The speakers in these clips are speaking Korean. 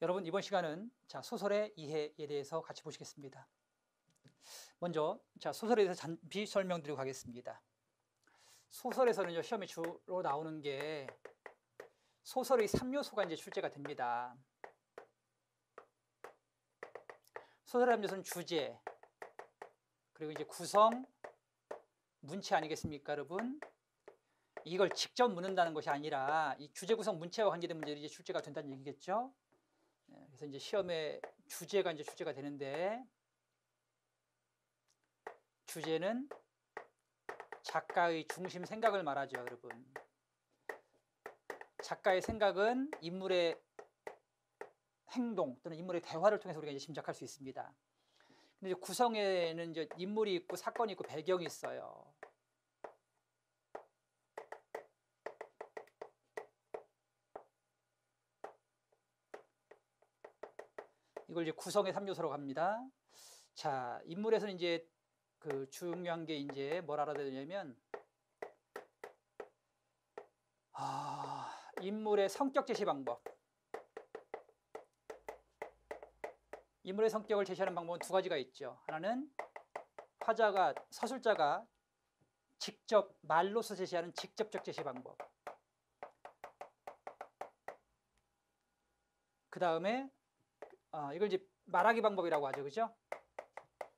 여러분, 이번 시간은 소설의 이해에 대해서 같이 보시겠습니다. 먼저 소설에 대해서 잠시 설명드리고 가겠습니다. 소설에서는 시험에 주로 나오는 게 소설의 3요소가 이제 출제가 됩니다. 소설의 3요소는 주제, 그리고 이제 구성, 문체 아니겠습니까, 여러분? 이걸 직접 묻는다는 것이 아니라 이 주제, 구성, 문체와 관계된 문제들이 이제 출제가 된다는 얘기겠죠. 그래서 이제 시험에 주제가 이제 출제가 되는데, 주제는 작가의 중심 생각을 말하죠, 여러분. 작가의 생각은 인물의 행동 또는 인물의 대화를 통해서 우리가 이제 짐작할 수 있습니다. 근데 이제 구성에는 이제 인물이 있고 사건이 있고 배경이 있어요. 이걸 이제 구성의 3요소라고 합니다. 자, 인물에서는 이제 그 중요한 게 이제 뭘 알아야 되냐면, 인물의 성격 제시 방법. 인물의 성격을 제시하는 방법은 두 가지가 있죠. 하나는 서술자가 직접 말로서 제시하는 직접적 제시 방법. 그 다음에 이걸 이제 말하기 방법이라고 하죠, 그죠?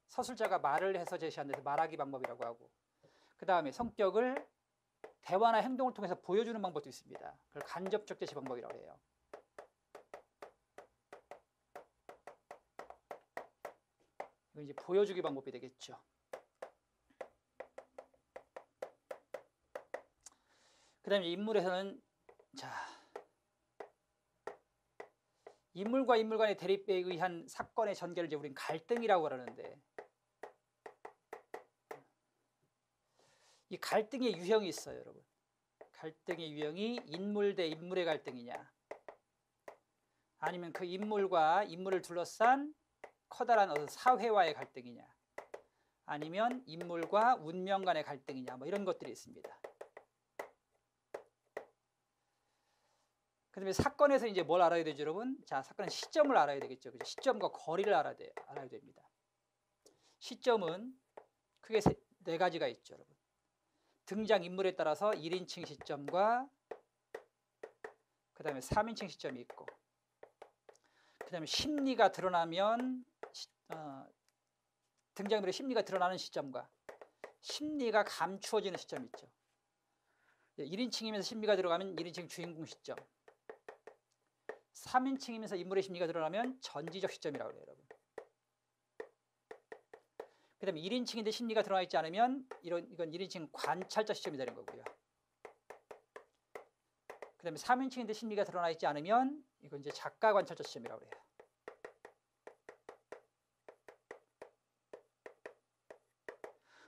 서술자가 말을 해서 제시하는 데서 말하기 방법이라고 하고, 그 다음에 성격을 대화나 행동을 통해서 보여주는 방법도 있습니다. 그걸 간접적 제시 방법이라고 해요. 이건 이제 보여주기 방법이 되겠죠. 그 다음에 인물에서는 인물과 인물 간의 대립에 의한 사건의 전개를 이제 우리는 갈등이라고 하는데, 이 갈등의 유형이 있어요, 여러분. 갈등의 유형이 인물 대 인물의 갈등이냐, 아니면 그 인물과 인물을 둘러싼 커다란 어떤 사회와의 갈등이냐, 아니면 인물과 운명 간의 갈등이냐, 뭐 이런 것들이 있습니다. 그다음에 사건에서 이제 뭘 알아야 되죠, 여러분? 사건은 시점을 알아야 되겠죠, 그죠? 시점과 거리를 알아야 됩니다. 시점은 크게 네 가지가 있죠, 여러분. 등장 인물에 따라서 1인칭 시점과 그 다음에 3인칭 시점이 있고, 그 다음에 심리가 드러나면 등장인물의 심리가 드러나는 시점과 심리가 감추어지는 시점이 있죠. 1인칭이면서 심리가 들어가면 1인칭 주인공 시점, 3인칭이면서 인물의 심리가 드러나면 전지적 시점이라고 해요, 여러분. 그 다음에 1인칭인데 심리가 드러나 있지 않으면 이건 1인칭 관찰자 시점이 되는 거고요. 그 다음에 3인칭인데 심리가 드러나 있지 않으면 이건 이제 작가 관찰자 시점이라고 해요.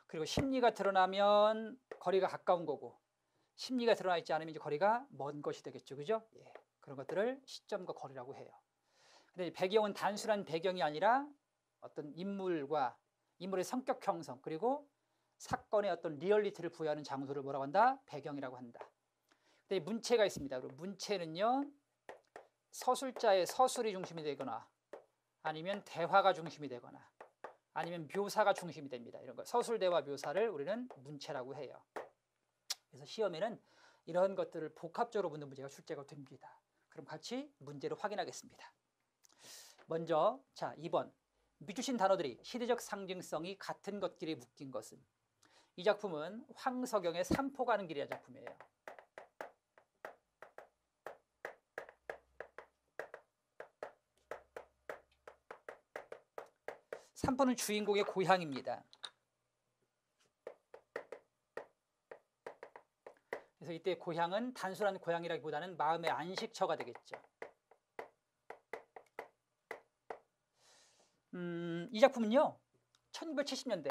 그리고 심리가 드러나면 거리가 가까운 거고, 심리가 드러나 있지 않으면 이제 거리가 먼 것이 되겠죠, 그죠? 예, 그런 것들을 시점과 거리라고 해요. 근데 배경은 단순한 배경이 아니라 어떤 인물의 성격 형성, 그리고 사건의 어떤 리얼리티를 부여하는 장소를 뭐라고 한다? 배경이라고 한다. 근데 문체가 있습니다. 그리고 문체는요, 서술자의 서술이 중심이 되거나, 아니면 대화가 중심이 되거나, 아니면 묘사가 중심이 됩니다. 이런 거 서술, 대화, 묘사를 우리는 문체라고 해요. 그래서 시험에는 이런 것들을 복합적으로 묻는 문제가 출제가 됩니다. 그럼 같이 문제를 확인하겠습니다. 먼저 2번. 밑주신 단어들이 시대적 상징성이 같은 것끼리 묶인 것은. 이 작품은 황석영의 삼포 가는 길이라는 작품이에요. 삼포는 주인공의 고향입니다. 그래서 이때 고향은 단순한 고향이라기보다는 마음의 안식처가 되겠죠. 이 작품은요, 1970년대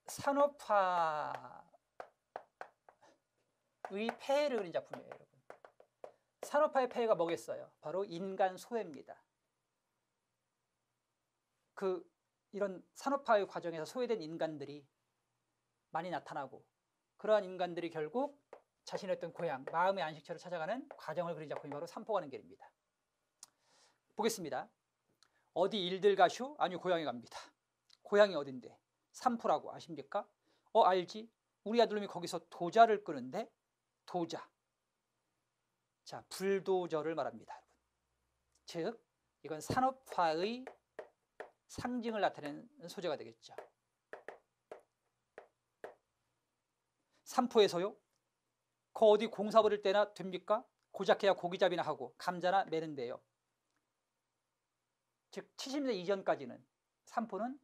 산업화의 폐해를 그린 작품이에요, 여러분. 산업화의 폐해가 뭐겠어요? 바로 인간 소외입니다. 이런 산업화의 과정에서 소외된 인간들이 많이 나타나고, 그러한 인간들이 결국 자신의 어떤 고향, 마음의 안식처를 찾아가는 과정을 그린 작품이 바로 삼포 가는 길입니다. 보겠습니다. 어디 일들 가슈? 아니요, 고향에 갑니다. 고향이 어딘데? 삼포라고 아십니까? 알지? 우리 아들놈이 거기서 도자를 끄는데. 도자. 자, 불도저를 말합니다, 여러분. 즉, 이건 산업화의 상징을 나타내는 소재가 되겠죠. 삼포에서요? 어디 공사 버릴 때나 됩니까? 고작해야 고기잡이나 하고 감자나 매는데요. 즉 70년 이전까지는 삼포는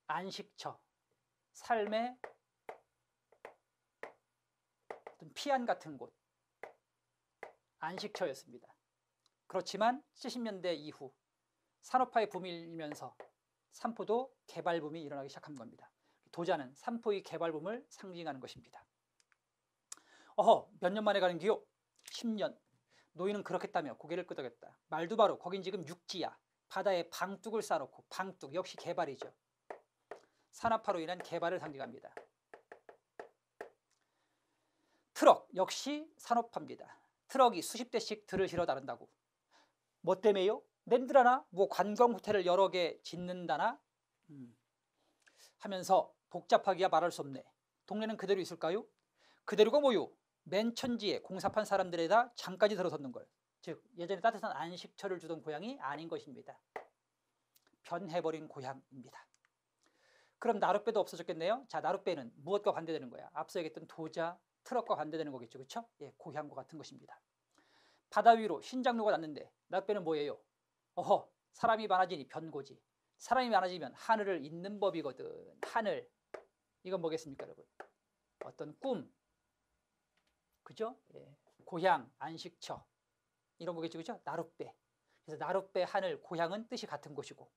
안식처, 삶의 어떤 피안 같은 곳, 안식처였습니다. 그렇지만 70년대 이후 산업화의 붐이 일면서 삼포도 개발 붐이 일어나기 시작한 겁니다. 도자는 삼포의 개발 붐을 상징하는 것입니다. 몇 년 만에 가는 기요? 10년. 노인은 그렇겠다며 고개를 끄덕였다. 말도 바로 거긴 지금 육지야. 바다에 방뚝을 쌓아놓고, 방뚝 역시 개발이죠. 산업화로 인한 개발을 상징합니다. 트럭 역시 산업화입니다. 트럭이 수십 대씩 들을 실어 나른다고. 뭐 때문에요? 냄들하나? 뭐 관광 호텔을 여러 개 짓는다나? 하면서 복잡하기야 말할 수 없네. 동네는 그대로 있을까요? 그대로가 뭐요? 맨 천지에 공사판 사람들에다 장까지 들어섰는 걸. 즉 예전에 따뜻한 안식처를 주던 고향이 아닌 것입니다. 변해버린 고향입니다. 그럼 나룻배도 없어졌겠네요. 자, 나룻배는 무엇과 관계되는 거야? 앞서 얘기했던 도자, 트럭과 관계되는 거겠죠. 그렇죠? 예, 고향과 같은 것입니다. 바다 위로 신장로가 났는데 나룻배는 뭐예요? 사람이 많아지니 변고지. 사람이 많아지면 하늘을 잇는 법이거든. 하늘. 이건 뭐겠습니까, 여러분? 어떤 꿈. 그죠? 예. 고향, 안식처. 이런 거겠죠. 그죠? 나룻배. 그래서 나룻배, 하늘, 고향은 뜻이 같은 곳이고.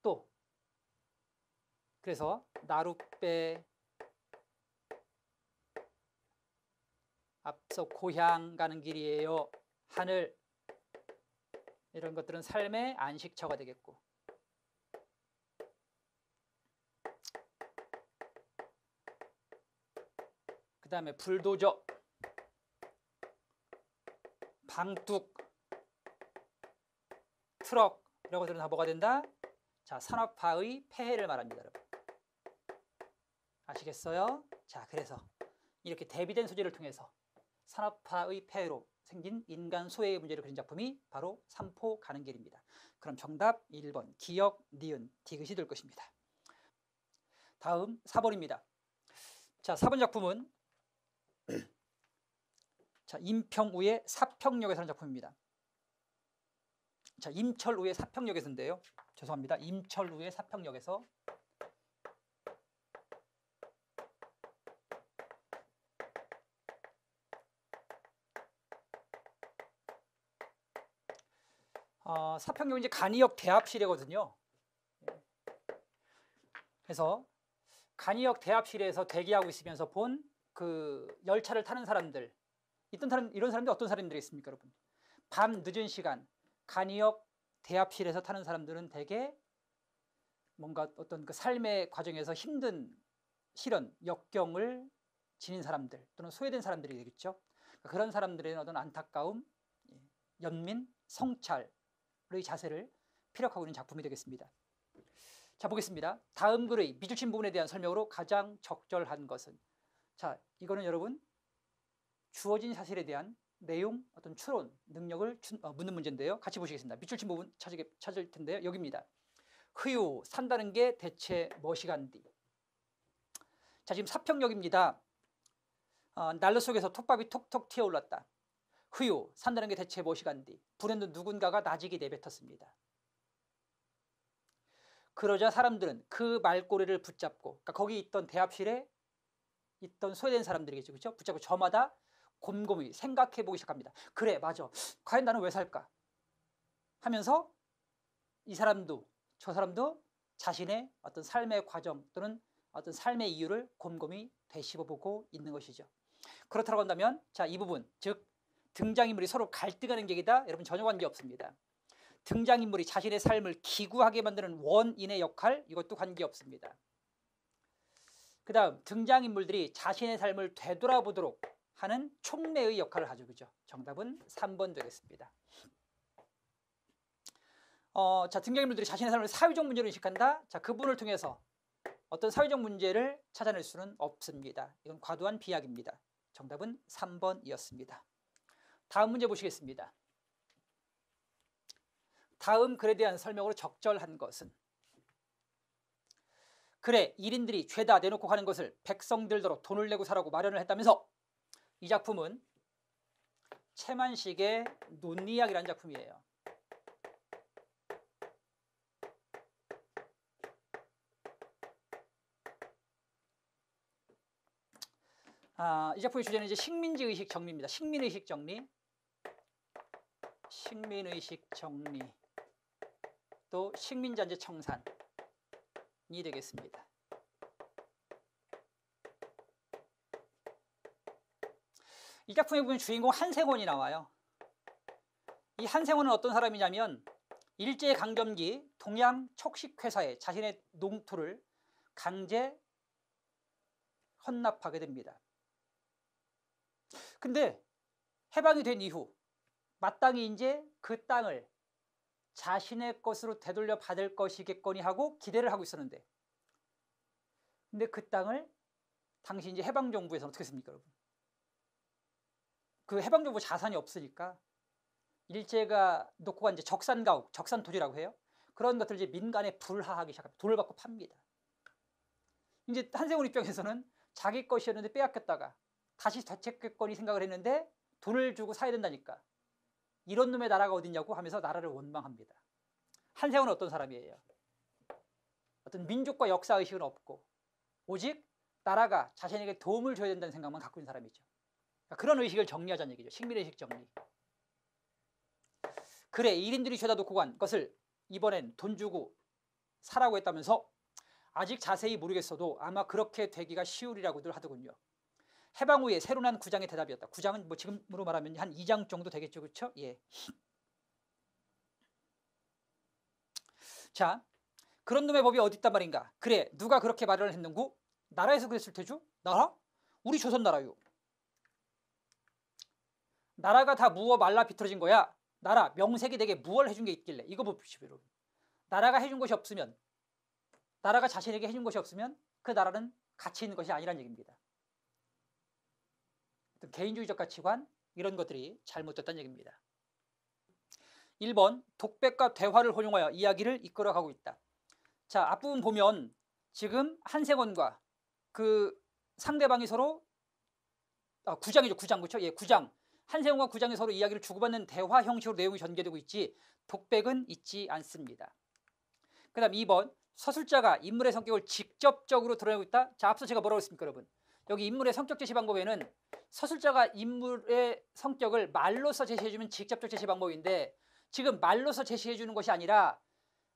또 그래서 나룻배, 앞서 고향 가는 길이에요. 하늘. 이런 것들은 삶의 안식처가 되겠고. 그 다음에 불도저, 방뚝, 트럭 이런 것들은 다 뭐가 된다? 자, 산업화의 폐해를 말합니다, 여러분. 아시겠어요? 자, 그래서 이렇게 대비된 소재를 통해서 산업화의 폐해로 생긴 인간 소외의 문제를 그린 작품이 바로 삼포 가는 길입니다. 그럼 정답 1번 기역, 니은, 디귿이 될 것입니다. 다음 4번입니다. 자, 4번 작품은 자, 임평우의 사평역에서 하는 작품입니다. 자, 임철우의 사평역에서인데요. 죄송합니다. 임철우의 사평역에서 사평역은 이제 간이역 대합실이거든요. 그래서 간이역 대합실에서 대기하고 있으면서 본 그 열차를 타는 사람들, 이런 사람들 어떤 사람들이 있습니까, 여러분? 밤 늦은 시간 간이역 대합실에서 타는 사람들은 대개 뭔가 어떤 그 삶의 과정에서 힘든 시련, 역경을 지닌 사람들 또는 소외된 사람들이 되겠죠. 그런 사람들의 어떤 안타까움, 연민, 성찰의 자세를 피력하고 있는 작품이 되겠습니다. 자, 보겠습니다. 다음 글의 미주침 부분에 대한 설명으로 가장 적절한 것은. 자, 이거는 여러분 주어진 사실에 대한 내용, 어떤 추론, 능력을 묻는 문제인데요. 같이 보시겠습니다. 밑줄친 부분 찾을 텐데요. 여기입니다. 흐유, 산다는 게 대체 무엇이간디. 자, 지금 사평역입니다. 난로 속에서 톱밥이 톡톡 튀어올랐다. 흐유, 산다는 게 대체 무엇이간디. 불에는 누군가가 나직이 내뱉었습니다. 그러자 사람들은 그 말꼬리를 붙잡고, 그러니까 거기 있던 대합실에 있던 소외된 사람들이겠죠. 그렇죠? 붙잡고 저마다 곰곰이 생각해보기 시작합니다. 그래, 맞아. 과연 나는 왜 살까? 하면서 이 사람도 저 사람도 자신의 어떤 삶의 과정 또는 어떤 삶의 이유를 곰곰이 되씹어보고 있는 것이죠. 그렇다고 한다면 자, 이 부분, 즉 등장인물이 서로 갈등하는 얘기다. 여러분 전혀 관계없습니다. 등장인물이 자신의 삶을 기구하게 만드는 원인의 역할, 이것도 관계없습니다. 그 다음 등장인물들이 자신의 삶을 되돌아보도록 하는 촉매의 역할을 하죠. 그죠? 정답은 3번 되겠습니다. 자, 등장인물들이 자신의 삶을 사회적 문제로 인식한다. 자, 그분을 통해서 어떤 사회적 문제를 찾아낼 수는 없습니다. 이건 과도한 비약입니다. 정답은 3번이었습니다. 다음 문제 보시겠습니다. 다음 글에 대한 설명으로 적절한 것은 글에 1인들이 죄다 내놓고 가는 것을 백성들더러 돈을 내고 사라고 마련을 했다면서 이 작품은 채만식의 논리학이라는 작품이에요. 이 작품의 주제는 이제 식민지의식 정리입니다. 식민의식 정리, 식민의식 정리, 또 식민자재 청산이 되겠습니다. 이 작품에 보면 주인공 한생원이 나와요. 이 한생원은 어떤 사람이냐면 일제강점기 동양 척식회사에 자신의 농토를 강제 헌납하게 됩니다. 근데 해방이 된 이후 마땅히 이제 그 땅을 자신의 것으로 되돌려 받을 것이겠거니 하고 기대를 하고 있었는데, 근데 그 땅을 당시 이제 해방정부에서는 어떻게 했습니까, 여러분? 그 해방정부 자산이 없으니까 일제가 놓고 간 이제 적산가옥, 적산토지라고 해요. 그런 것들을 이제 민간에 불하하기 시작합니다. 돈을 받고 팝니다. 이제 한생원 입장에서는 자기 것이었는데 빼앗겼다가 다시 되찾겠거니 생각을 했는데 돈을 주고 사야 된다니까 이런 놈의 나라가 어딨냐고 하면서 나라를 원망합니다. 한생원은 어떤 사람이에요? 어떤 민족과 역사의식은 없고 오직 나라가 자신에게 도움을 줘야 된다는 생각만 갖고 있는 사람이죠. 그러니까 그런 의식을 정리하자는 얘기죠. 식민의식 정리. 그래, 1인들이 죄다 놓고 간 것을 이번엔 돈 주고 사라고 했다면서 아직 자세히 모르겠어도 아마 그렇게 되기가 쉬우리라고들 하더군요. 해방 후에 새로 난 구장의 대답이었다. 구장은 뭐 지금으로 말하면 한 2장 정도 되겠죠, 그렇죠? 예. 자, 그런 놈의 법이 어디 있단 말인가? 그래, 누가 그렇게 말을 했는구? 나라에서 그랬을 테죠? 나라? 우리 조선 나라요. 나라가 다 무어 말라 비틀어진 거야. 나라 명색이 되게 무얼 해준 게 있길래. 이거 봅시오, 여러분. 나라가 해준 것이 없으면, 나라가 자신에게 해준 것이 없으면 그 나라는 가치 있는 것이 아니란 얘기입니다. 개인주의적 가치관, 이런 것들이 잘못됐다는 얘기입니다. 1번, 독백과 대화를 혼용하여 이야기를 이끌어가고 있다. 자, 앞부분 보면 지금 한생원과 그 상대방이 서로 구장이죠, 구장, 그렇죠? 예, 구장. 한생원과 구장이 서로 이야기를 주고받는 대화 형식으로 내용이 전개되고 있지 독백은 있지 않습니다. 그 다음 2번, 서술자가 인물의 성격을 직접적으로 드러내고 있다. 자, 앞서 제가 뭐라고 했습니까, 여러분? 여기 인물의 성격 제시 방법에는 서술자가 인물의 성격을 말로서 제시해주면 직접적 제시 방법인데 지금 말로서 제시해주는 것이 아니라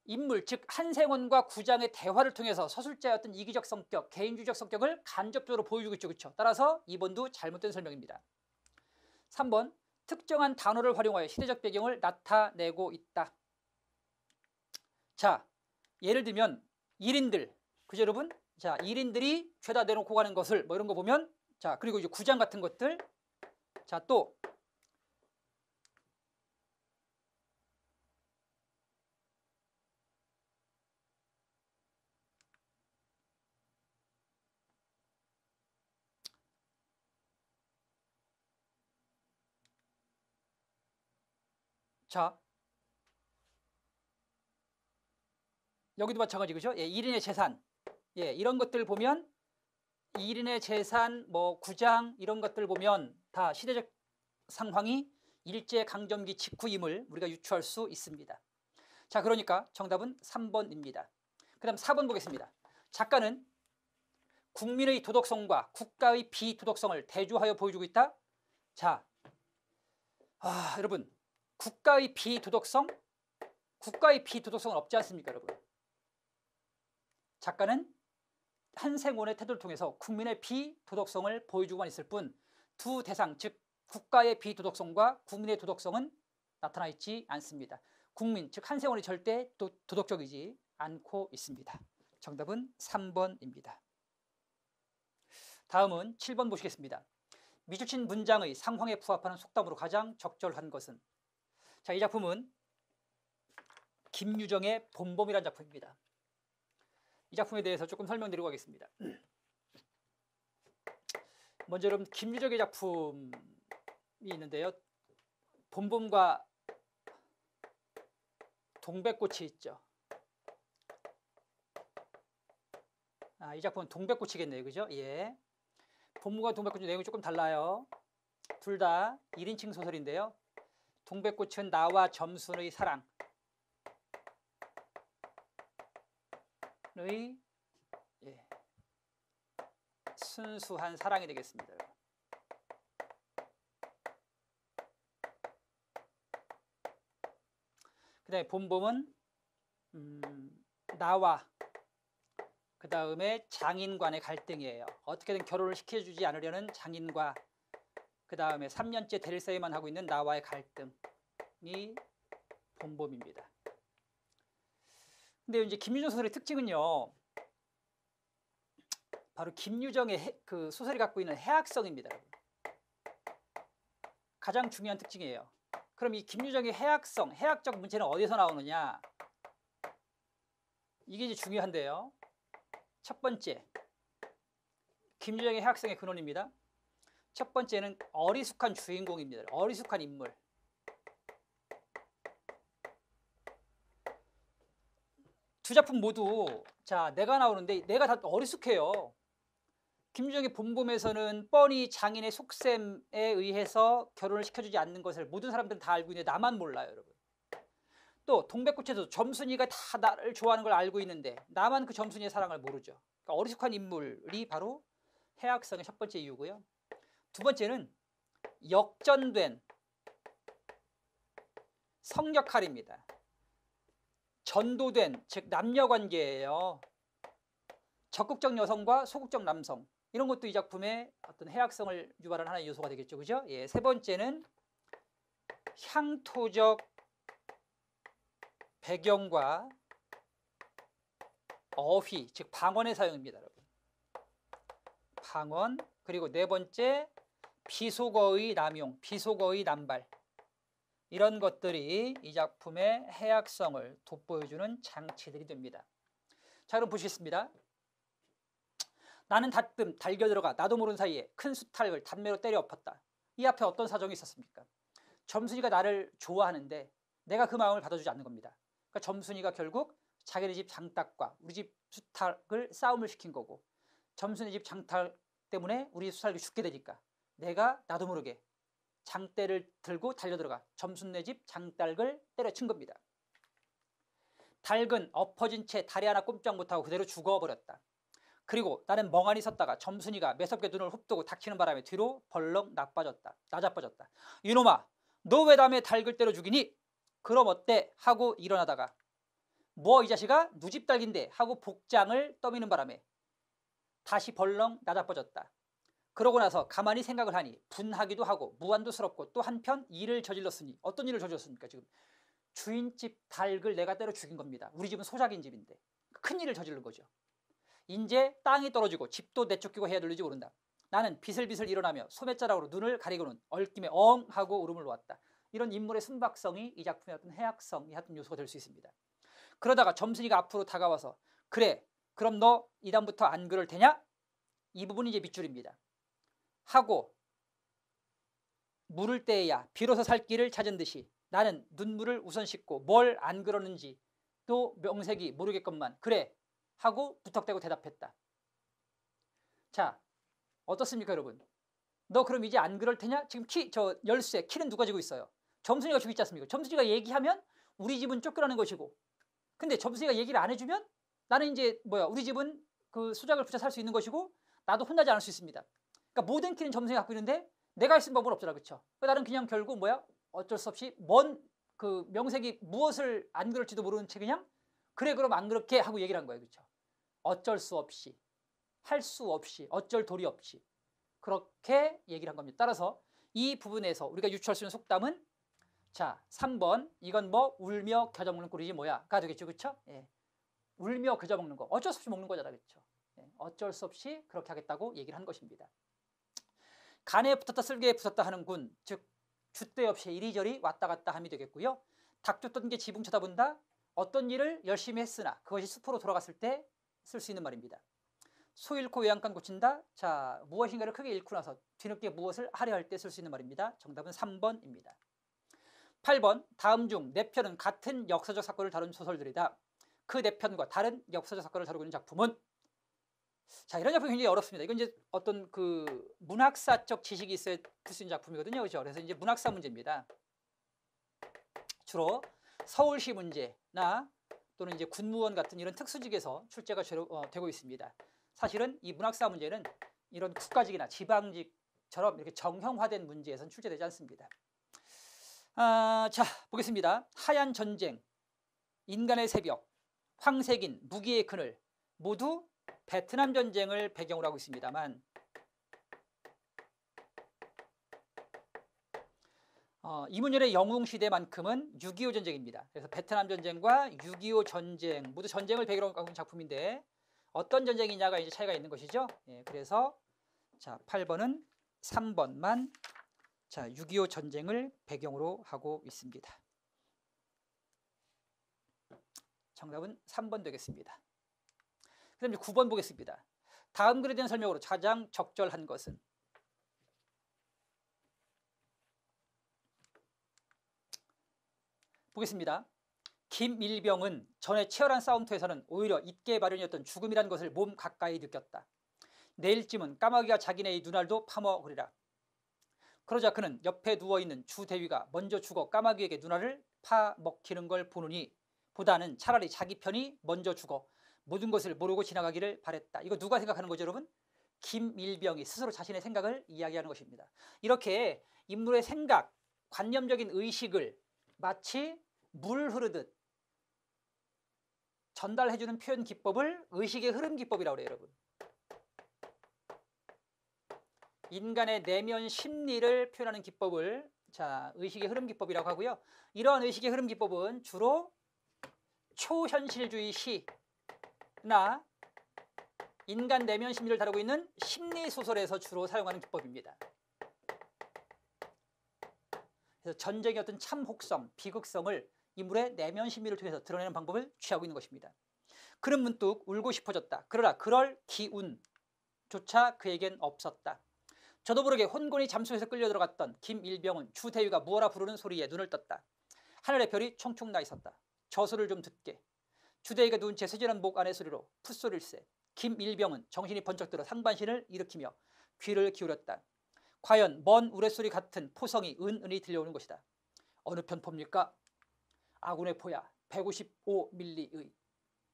인물, 즉 한생원과 구장의 대화를 통해서 서술자의 어떤 이기적 성격, 개인주의적 성격을 간접적으로 보여주고 있죠, 그렇죠? 따라서 2번도 잘못된 설명입니다. 3번, 특정한 단어를 활용하여 시대적 배경을 나타내고 있다. 자, 예를 들면 1인들, 그죠 여러분? 자, 1인들이 죄다 내놓고 가는 것을 뭐 이런 거 보면, 자, 그리고 이제 구장 같은 것들, 자, 또 자, 여기도 마찬가지, 그죠? 예, 1인의 재산, 예, 이런 것들 보면 1인의 재산, 뭐 구장 이런 것들 보면 다 시대적 상황이 일제강점기 직후임을 우리가 유추할 수 있습니다. 자, 그러니까 정답은 3번입니다. 그 다음 4번 보겠습니다. 작가는 국민의 도덕성과 국가의 비도덕성을 대조하여 보여주고 있다. 자, 여러분, 국가의 비도덕성은 없지 않습니까, 여러분? 작가는 한생원의 태도를 통해서 국민의 비도덕성을 보여주고만 있을 뿐 두 대상, 즉 국가의 비도덕성과 국민의 도덕성은 나타나 있지 않습니다. 국민, 즉 한생원이 절대 도덕적이지 않고 있습니다. 정답은 3번입니다. 다음은 7번 보시겠습니다. 미주친 문장의 상황에 부합하는 속담으로 가장 적절한 것은? 자, 이 작품은 김유정의 봄봄이라는 작품입니다. 이 작품에 대해서 조금 설명드리고 가겠습니다. 먼저 여러분 김유정의 작품이 있는데요. 봄봄과 동백꽃이 있죠. 이 작품은 동백꽃이겠네요. 그죠? 예. 봄봄과 동백꽃의 내용이 조금 달라요. 둘 다 1인칭 소설인데요. 동백꽃은 나와 점순의 사랑의 순수한 사랑이 되겠습니다. 그 다음에 봄봄은 나와 그 다음에 장인간의 갈등이에요. 어떻게든 결혼을 시켜주지 않으려는 장인과 그 다음에 3년째 데릴 사이만 하고 있는 나와의 갈등이 봄봄입니다. 근데 이제 김유정 소설의 특징은요, 바로 김유정의 그 소설이 갖고 있는 해학성입니다. 가장 중요한 특징이에요. 그럼 이 김유정의 해학성, 해학적 문체는 어디서 나오느냐? 이게 이제 중요한데요. 첫 번째, 김유정의 해학성의 근원입니다. 첫 번째는 어리숙한 주인공입니다. 어리숙한 인물. 두 작품 모두 자 내가 나오는데 내가 다 어리숙해요. 김유정의 봄봄에서는 뻔히 장인의 속셈에 의해서 결혼을 시켜주지 않는 것을 모든 사람들은 다 알고 있는데 나만 몰라요, 여러분. 또 동백꽃에도 점순이가 다 나를 좋아하는 걸 알고 있는데 나만 그 점순이의 사랑을 모르죠. 그러니까 어리숙한 인물이 바로 해학성의 첫 번째 이유고요. 두 번째는 역전된 성역할입니다. 전도된, 즉 남녀관계예요. 적극적 여성과 소극적 남성, 이런 것도 이 작품의 어떤 해학성을 유발하는 하나의 요소가 되겠죠, 그죠? 예, 세 번째는 향토적 배경과 어휘, 즉 방언의 사용입니다, 여러분. 방언. 그리고 네 번째 비속어의 남용, 비속어의 남발. 이런 것들이 이 작품의 해학성을 돋보여주는 장치들이 됩니다. 자, 그럼 보시겠습니다. 나는 다뜸 달겨들어가 나도 모르는 사이에 큰 수탉을 단매로 때려 엎었다. 이 앞에 어떤 사정이 있었습니까? 점순이가 나를 좋아하는데 내가 그 마음을 받아주지 않는 겁니다. 그러니까 점순이가 결국 자기네 집 장닭과 우리 집 수탉을 싸움을 시킨 거고, 점순이 집 장닭 때문에 우리 수탉이 죽게 되니까 내가 나도 모르게 장대를 들고 달려들어가 점순네 집 장닭을 때려친 겁니다. 닭은 엎어진 채 다리 하나 꼼짝 못하고 그대로 죽어버렸다. 그리고 나는 멍하니 섰다가 점순이가 매섭게 눈을 흡뜨고 닥치는 바람에 뒤로 벌렁 나자빠졌다. 이놈아, 너 왜 남의 닭을 때려 죽이니? 그럼 어때? 하고 일어나다가 뭐 이 자식아? 누집 닭인데? 하고 복장을 떠미는 바람에 다시 벌렁 나자빠졌다. 그러고 나서 가만히 생각을 하니 분하기도 하고 무안도스럽고 또 한편 일을 저질렀으니, 어떤 일을 저질렀습니까? 지금 주인집 닭을 내가 때려 죽인 겁니다. 우리 집은 소작인 집인데 큰 일을 저지른 거죠. 이제 땅이 떨어지고 집도 내쫓기고 해야 될지 모른다. 나는 비슬비슬 일어나며 소매자락으로 눈을 가리고는 얽김에 엉 하고 울음을 놓았다. 이런 인물의 순박성이 이 작품의 어떤 해학성이 어떤 요소가 될 수 있습니다. 그러다가 점순이가 앞으로 다가와서 그래, 그럼 너 이다음부터 안 그럴 테냐? 이 부분이 이제 밑줄입니다. 하고 물을 때에야 비로소 살 길을 찾은 듯이 나는 눈물을 우선 씻고 뭘 안 그러는지 또 명색이 모르겠건만 그래 하고 부탁대고 대답했다. 자, 어떻습니까, 여러분? 너 그럼 이제 안 그럴 테냐? 지금 열쇠, 키는 누가 쥐고 있어요? 점순이가 쥐고 있지 않습니까? 점순이가 얘기하면 우리 집은 쫓겨나는 것이고, 근데 점순이가 얘기를 안 해주면 나는 이제 우리 집은 그 수작을 붙여 살 수 있는 것이고 나도 혼나지 않을 수 있습니다. 그러니까 모든 키는 점순이가 갖고 있는데 내가 있을 방법은 없잖아, 그렇죠? 나는 그냥 결국 어쩔 수 없이 그 명색이 무엇을 안 그럴지도 모르는 채 그냥 그래 그럼 안 그렇게 하고 얘기를 한 거예요, 그렇죠? 어쩔 수 없이, 할 수 없이, 어쩔 도리 없이 그렇게 얘기를 한 겁니다. 따라서 이 부분에서 우리가 유추할 수 있는 속담은 자 3번 이건 울며 겨자 먹는 꼴이지 뭐야가 되겠죠, 그렇죠? 예. 울며 겨자 먹는 거 어쩔 수 없이 먹는 거잖아, 그렇죠? 예. 어쩔 수 없이 그렇게 하겠다고 얘기를 한 것입니다. 간에 붙었다 쓸개에 붙었다 하는 군, 즉 줏대 없이 이리저리 왔다 갔다 함이 되겠고요. 닭 쫓던 게 지붕 쳐다본다. 어떤 일을 열심히 했으나 그것이 수포로 돌아갔을 때 쓸 수 있는 말입니다. 소 잃고 외양간 고친다. 자, 무엇인가를 크게 잃고 나서 뒤늦게 무엇을 하려 할 때 쓸 수 있는 말입니다. 정답은 3번입니다. 8번, 다음 중 네 편은 같은 역사적 사건을 다룬 소설들이다. 그 네 편과 다른 역사적 사건을 다루고 있는 작품은? 자, 이런 작품이 굉장히 어렵습니다. 이건 이제 어떤 그 문학사적 지식이 있어야 풀 수 있는 작품이거든요. 그렇죠? 그래서 이제 문학사 문제입니다. 주로 서울시 문제나 또는 이제 군무원 같은 이런 특수직에서 출제가 되고 있습니다. 사실은 이 문학사 문제는 이런 국가직이나 지방직처럼 이렇게 정형화된 문제에서는 출제되지 않습니다. 자, 보겠습니다. 하얀 전쟁, 인간의 새벽, 황색인, 무기의 그늘 모두 베트남 전쟁을 배경으로 하고 있습니다만 이문열의 영웅시대만큼은 6.25 전쟁입니다. 그래서 베트남 전쟁과 6.25 전쟁 모두 전쟁을 배경으로 하고 있는 작품인데 어떤 전쟁이냐가 이제 차이가 있는 것이죠. 예, 그래서 자 8번은 3번만 자 6.25 전쟁을 배경으로 하고 있습니다. 정답은 3번 되겠습니다. 그 다음에 9번 보겠습니다. 다음 글에 대한 설명으로 가장 적절한 것은? 보겠습니다. 김일병은 전에 치열한 싸움터에서는 오히려 잊게 마련이었던 죽음이라는 것을 몸 가까이 느꼈다. 내일쯤은 까마귀가 자기네의 눈알도 파먹으리라. 그러자 그는 옆에 누워있는 주대위가 먼저 죽어 까마귀에게 눈알을 파먹히는 걸 보느니 보다는 차라리 자기 편이 먼저 죽어 모든 것을 모르고 지나가기를 바랬다. 이거 누가 생각하는 거죠, 여러분? 김일병이 스스로 자신의 생각을 이야기하는 것입니다. 이렇게 인물의 생각, 관념적인 의식을 마치 물 흐르듯 전달해주는 표현 기법을 의식의 흐름 기법이라고 그래요, 여러분. 인간의 내면 심리를 표현하는 기법을 자 의식의 흐름 기법이라고 하고요. 이러한 의식의 흐름 기법은 주로 초현실주의 시나 인간 내면 심리를 다루고 있는 심리소설에서 주로 사용하는 기법입니다. 그래서 전쟁의 어떤 참혹성, 비극성을 인물의 내면 심리를 통해서 드러내는 방법을 취하고 있는 것입니다. 그는 문득 울고 싶어졌다. 그러나 그럴 기운조차 그에겐 없었다. 저도 모르게 혼곤히 잠수에서 끌려 들어갔던 김일병은 주대위가 무어라 부르는 소리에 눈을 떴다. 하늘에 별이 총총 나 있었다. 저 소리를 좀 듣게. 주대위가 누운 채 세진한 목 안의 소리로 풋소리일세. 김일병은 정신이 번쩍 들어 상반신을 일으키며 귀를 기울였다. 과연 먼 우레소리 같은 포성이 은은히 들려오는 것이다. 어느 편 봅니까? 아군의 포야 155mm의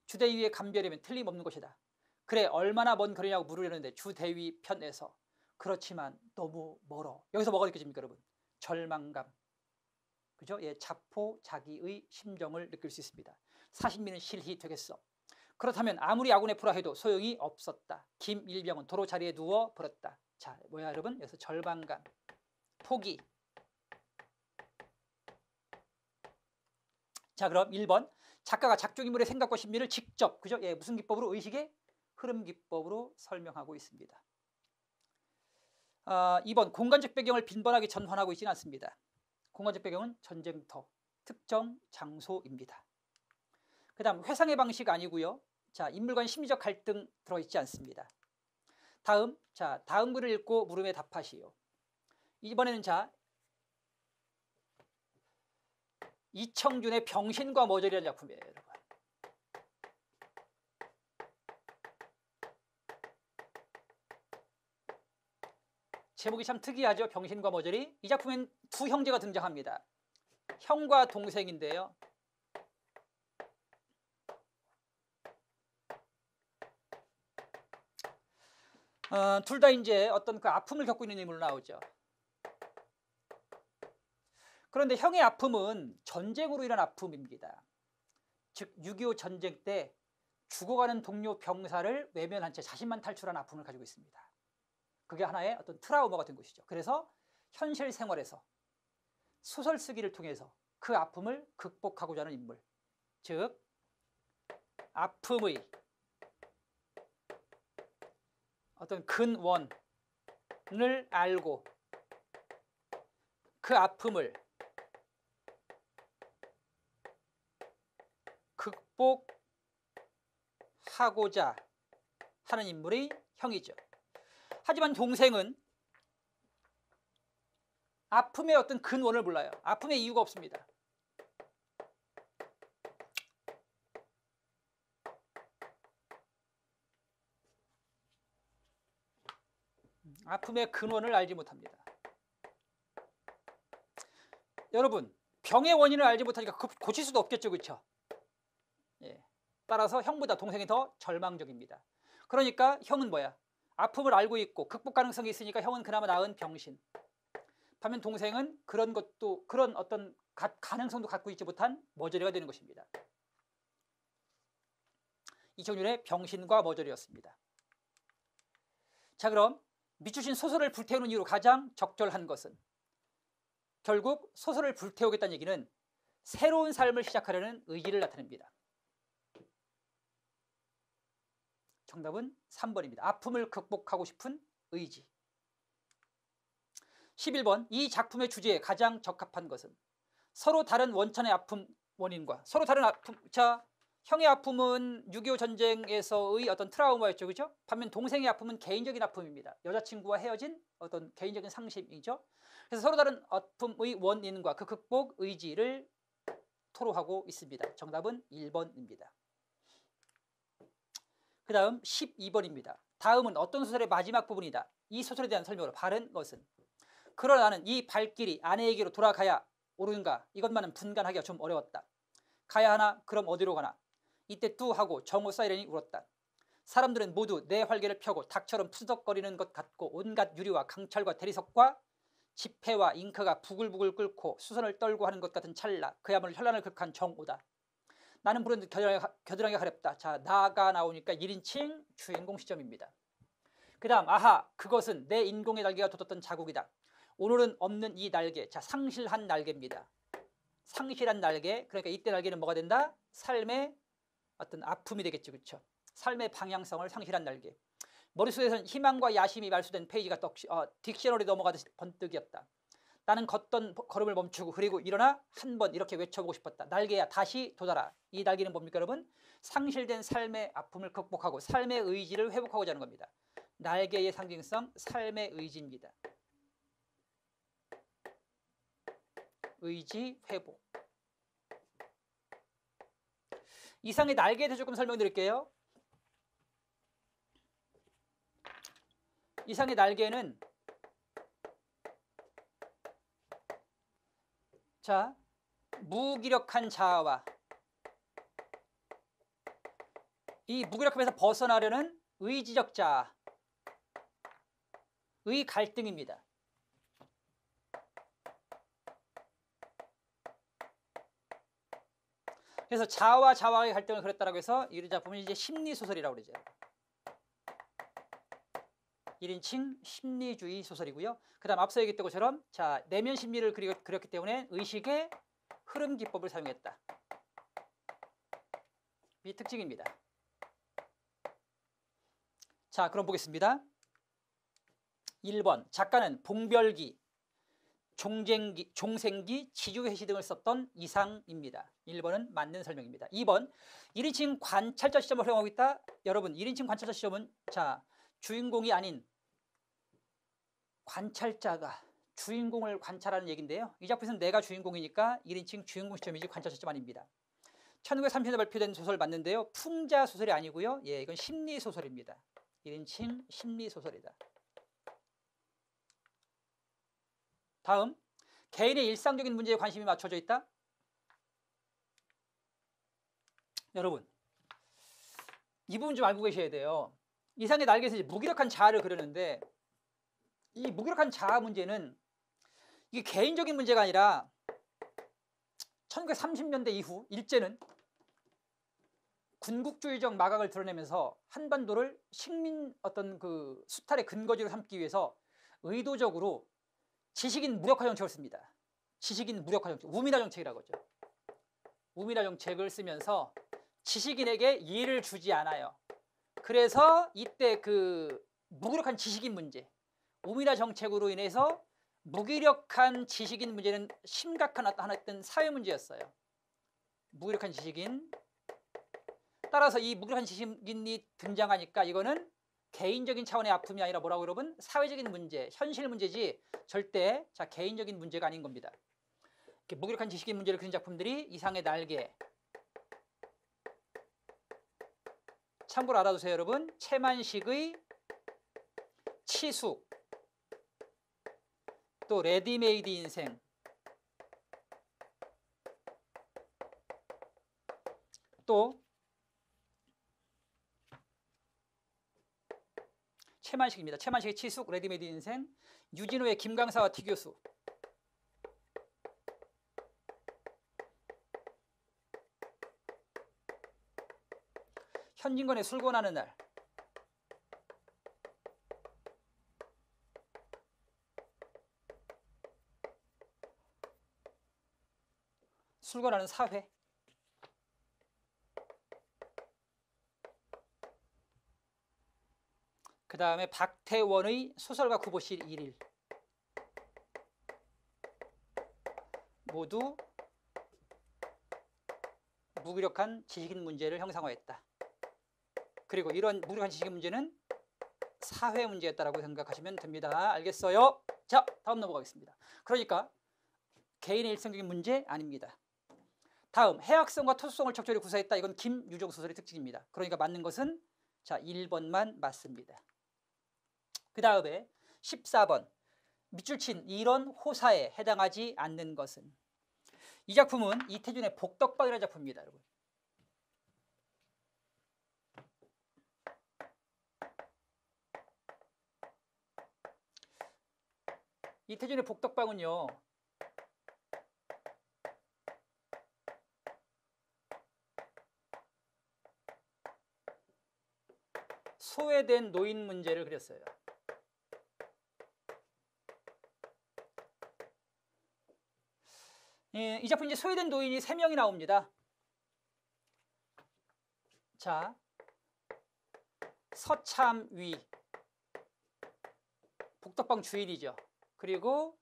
주대위의 감별이면 틀림없는 것이다. 그래 얼마나 먼 거리냐고 물으려는데 주대위 편에서 그렇지만 너무 멀어. 여기서 뭐가 느껴집니까, 여러분? 절망감. 그죠? 예, 자포 자기의 심정을 느낄 수 있습니다. 사신민은 실히 되겠어. 그렇다면 아무리 아군의 포라 해도 소용이 없었다. 김일병은 도로 자리에 누워 버렸다. 자, 뭐야, 여러분? 여기서 절망감, 포기. 자, 그럼 1번. 작가가 작중인물의 생각과 심리를 직접, 그죠? 예, 무슨 기법으로? 의식의 흐름 기법으로 설명하고 있습니다. 2번. 공간적 배경을 빈번하게 전환하고 있지는 않습니다. 공간적 배경은 전쟁터, 특정 장소입니다. 그 다음 회상의 방식 아니고요. 자, 인물 간 심리적 갈등 들어있지 않습니다. 다음, 자, 다음 글을 읽고 물음에 답하시오. 이번에는 자, 이청준의 병신과 머저리라는 작품이에요, 여러분. 제목이 참 특이하죠. 병신과 머저리. 이 작품엔 두 형제가 등장합니다. 형과 동생인데요. 둘 다 이제 어떤 그 아픔을 겪고 있는 인물로 나오죠. 그런데 형의 아픔은 전쟁으로 인한 아픔입니다. 즉 6.25 전쟁 때 죽어가는 동료 병사를 외면한 채 자신만 탈출한 아픔을 가지고 있습니다. 그게 하나의 어떤 트라우마가 된 것이죠. 그래서 현실 생활에서 소설 쓰기를 통해서 그 아픔을 극복하고자 하는 인물, 즉 아픔의 어떤 근원, 알고 그 아픔을 극복하고자 하는 인물이 형이죠. 하지만 동생은 아픔의 어떤 근원을 몰라요. 아픔의 이유가 없습니다. 아픔의 근원을 알지 못합니다. 여러분, 병의 원인을 알지 못하니까 고칠 수도 없겠죠, 그렇죠? 예. 따라서 형보다 동생이 더 절망적입니다. 그러니까 형은 뭐야? 아픔을 알고 있고 극복 가능성이 있으니까 형은 그나마 나은 병신. 반면 동생은 그런 어떤 가능성도 갖고 있지 못한 머저리가 되는 것입니다. 이청률의 병신과 머저리였습니다. 자, 그럼 미추신 소설을 불태우는 이유로 가장 적절한 것은 결국 소설을 불태우겠다는 얘기는 새로운 삶을 시작하려는 의지를 나타냅니다. 정답은 3번입니다. 아픔을 극복하고 싶은 의지. 11번, 이 작품의 주제에 가장 적합한 것은 서로 다른 원천의 아픔 원인과 서로 다른 아픔. 자, 형의 아픔은 6.25 전쟁에서의 어떤 트라우마였죠, 그죠? 반면 동생의 아픔은 개인적인 아픔입니다. 여자친구와 헤어진 어떤 개인적인 상심이죠. 그래서 서로 다른 아픔의 원인과 그 극복 의지를 토로하고 있습니다. 정답은 1번입니다. 그 다음 12번입니다. 다음은 어떤 소설의 마지막 부분이다. 이 소설에 대한 설명으로 바른 것은 그러나 나는 이 발길이 아내에게로 돌아가야 오르는가 이것만은 분간하기가 좀 어려웠다. 가야 하나? 그럼 어디로 가나? 이때 뚜 하고 정오 사이렌이 울었다. 사람들은 모두 내 활개를 펴고 닭처럼 푸석거리는 것 같고 온갖 유리와 강철과 대리석과 지폐와 잉크가 부글부글 끓고 수선을 떨고 하는 것 같은 찰나 그야말로 현란을 극한 정오다. 나는 부른 겨드랑이가 가렵다. 자, 나가 나오니까 1인칭 주인공 시점입니다. 그 다음 아하 그것은 내 인공의 날개가 돋았던 자국이다. 오늘은 없는 이 날개. 자, 상실한 날개입니다. 상실한 날개. 그러니까 이때 날개는 뭐가 된다? 삶의 어떤 아픔이 되겠죠. 그렇죠? 삶의 방향성을 상실한 날개. 머릿속에서는 희망과 야심이 말소된 페이지가 딕셔너리 넘어가듯이 번뜩이었다. 나는 걷던 걸음을 멈추고 그리고 일어나 한 번 이렇게 외쳐보고 싶었다. 날개야 다시 돋아라. 이 날개는 뭡니까 여러분? 상실된 삶의 아픔을 극복하고 삶의 의지를 회복하고자 하는 겁니다. 날개의 상징성 삶의 의지입니다. 의지 회복. 이상의 날개에 대해서 조금 설명드릴게요. 이상의 날개는 자, 무기력한 자아와 이 무기력함에서 벗어나려는 의지적 자아의 갈등입니다. 그래서 자아와 자아의 갈등을 그렸다라고 해서 이 작품은 이제 심리소설이라고 그러죠. 1인칭 심리주의 소설이고요. 그 다음 앞서 얘기했던 것처럼 자, 내면 심리를 그렸기 때문에 의식의 흐름 기법을 사용했다. 이 특징입니다. 자, 그럼 보겠습니다. 1번 작가는 봉별기, 종생기, 지주회시 등을 썼던 이상입니다. 1번은 맞는 설명입니다. 2번 1인칭 관찰자 시점을 활용하고 있다. 여러분 1인칭 관찰자 시점은 자, 주인공이 아닌 관찰자가 주인공을 관찰하는 얘기인데요. 이 작품에서는 내가 주인공이니까 1인칭 주인공 시점이지 관찰자 시점 아닙니다. 1930년에 발표된 소설 맞는데요. 풍자 소설이 아니고요. 예, 이건 심리 소설입니다. 1인칭 심리 소설이다. 다음, 개인의 일상적인 문제에 관심이 맞춰져 있다. 여러분, 이 부분 좀 알고 계셔야 돼요. 이상의 날개에서 이제 무기력한 자아를 그리는데 이 무기력한 자아 문제는 이게 개인적인 문제가 아니라 1930년대 이후 일제는 군국주의적 마각을 드러내면서 한반도를 식민 어떤 그 수탈의 근거지로 삼기 위해서 의도적으로 지식인 무력화 정책을 씁니다. 지식인 무력화 정책, 우민화 정책이라고 하죠. 우민화 정책을 쓰면서 지식인에게 이해를 주지 않아요. 그래서 이때 그 무기력한 지식인 문제, 우미라 정책으로 인해서 무기력한 지식인 문제는 심각한 어떤 사회 문제였어요. 무기력한 지식인. 따라서 이 무기력한 지식인이 등장하니까 이거는 개인적인 차원의 아픔이 아니라 뭐라고 여러분? 사회적인 문제, 현실 문제지 절대 개인적인 문제가 아닌 겁니다. 이렇게 무기력한 지식인 문제를 그린 작품들이 이상의 날개. 참고로 알아두세요, 여러분. 채만식의 치숙, 또 레디메이드 인생, 또 채만식입니다. 채만식의 치숙, 레디메이드 인생, 유진호의 김강사와 티교수, 현진건의 술권하는 날, 술권하는 사회, 그 다음에 박태원의 소설가 구보실 1일, 모두 무기력한 지식인 문제를 형상화했다. 그리고 이런 무기력한 지식인 문제는 사회 문제였다라고 생각하시면 됩니다. 알겠어요? 자, 다음 넘어가겠습니다. 그러니까 개인의 일상적인 문제 아닙니다. 다음, 해학성과 토수성을 적절히 구사했다. 이건 김유정 소설의 특징입니다. 그러니까 맞는 것은 자 1번만 맞습니다. 그 다음에 14번, 밑줄 친 이런 호사에 해당하지 않는 것은. 이 작품은 이태준의 복덕방이라는 작품입니다, 여러분. 이태준의 복덕방은요, 소외된 노인 문제를 그렸어요. 예, 이 작품 이제 소외된 노인이 3명이 나옵니다. 자, 서참위, 복덕방 주인이죠. 그리고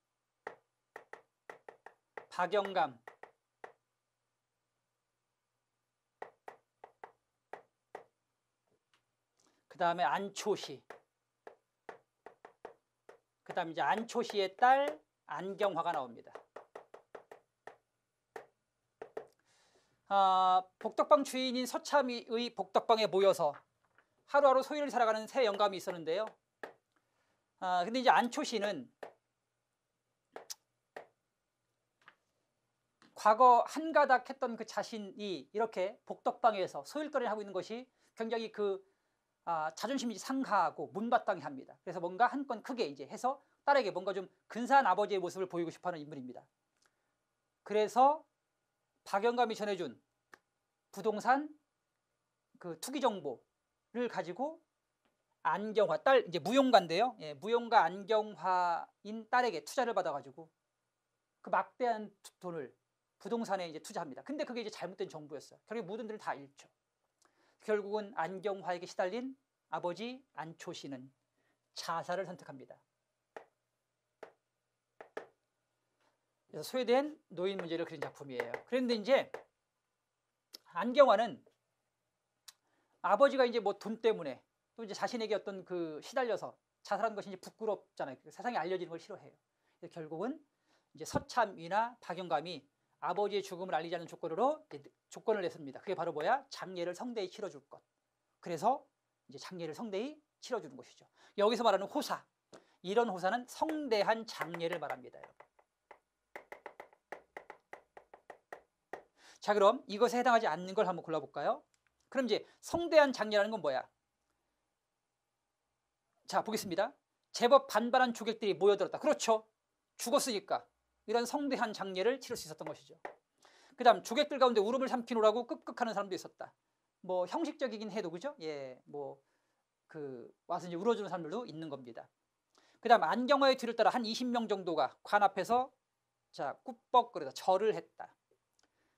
박영감, 그 다음에 안초시, 그 다음에 이제 안초시의 딸 안경화가 나옵니다. 복덕방 주인인 서참의 복덕방에 모여서 하루하루 소일을 살아가는 새 영감이 있었는데요. 근데 이제 안초시는 과거 한가닥 했던 그 자신이 이렇게 복덕방에서 소일거리를 하고 있는 것이 굉장히 자존심이 상하고 못마땅해 합니다. 그래서 뭔가 한 건 크게 이제 해서 딸에게 뭔가 좀 근사한 아버지의 모습을 보이고 싶어 하는 인물입니다. 그래서 박영감이 전해준 부동산 그 투기 정보를 가지고 안경화, 딸 이제 무용가인데요. 예, 무용가 안경화인 딸에게 투자를 받아가지고 그 막대한 돈을 부동산에 이제 투자합니다. 근데 그게 이제 잘못된 정보였어요. 결국 모든 돈을 다 잃죠. 결국은 안경화에게 시달린 아버지 안초씨는 자살을 선택합니다. 그래서 소외된 노인 문제를 그린 작품이에요. 그런데 이제 안경화는 아버지가 이제 뭐 돈 때문에 또 이제 자신에게 어떤 시달려서 자살한 것이 이제 부끄럽잖아요. 세상에 알려지는 걸 싫어해요. 그래서 결국은 이제 서참위나 박영감이 아버지의 죽음을 알리지 않는 조건으로 조건을 냈습니다. 그게 바로 뭐야? 장례를 성대히 치러줄 것. 그래서 이제 장례를 성대히 치러주는 것이죠. 여기서 말하는 호사, 이런 호사는 성대한 장례를 말합니다, 여러분. 자, 그럼 이것에 해당하지 않는 걸 한번 골라볼까요? 그럼 이제 성대한 장례라는 건 뭐야? 자, 보겠습니다. 제법 반발한 조객들이 모여들었다. 그렇죠. 죽었으니까 이런 성대한 장례를 치를 수 있었던 것이죠. 그 다음 조객들 가운데 울음을 삼키노라고 끄끄하는 사람도 있었다. 뭐 형식적이긴 해도 그죠? 예, 와서 이제 울어주는 사람들도 있는 겁니다. 그 다음 안경화의 뒤를 따라 한 20명 정도가 관 앞에서 자 꾸벅거리다 절을 했다.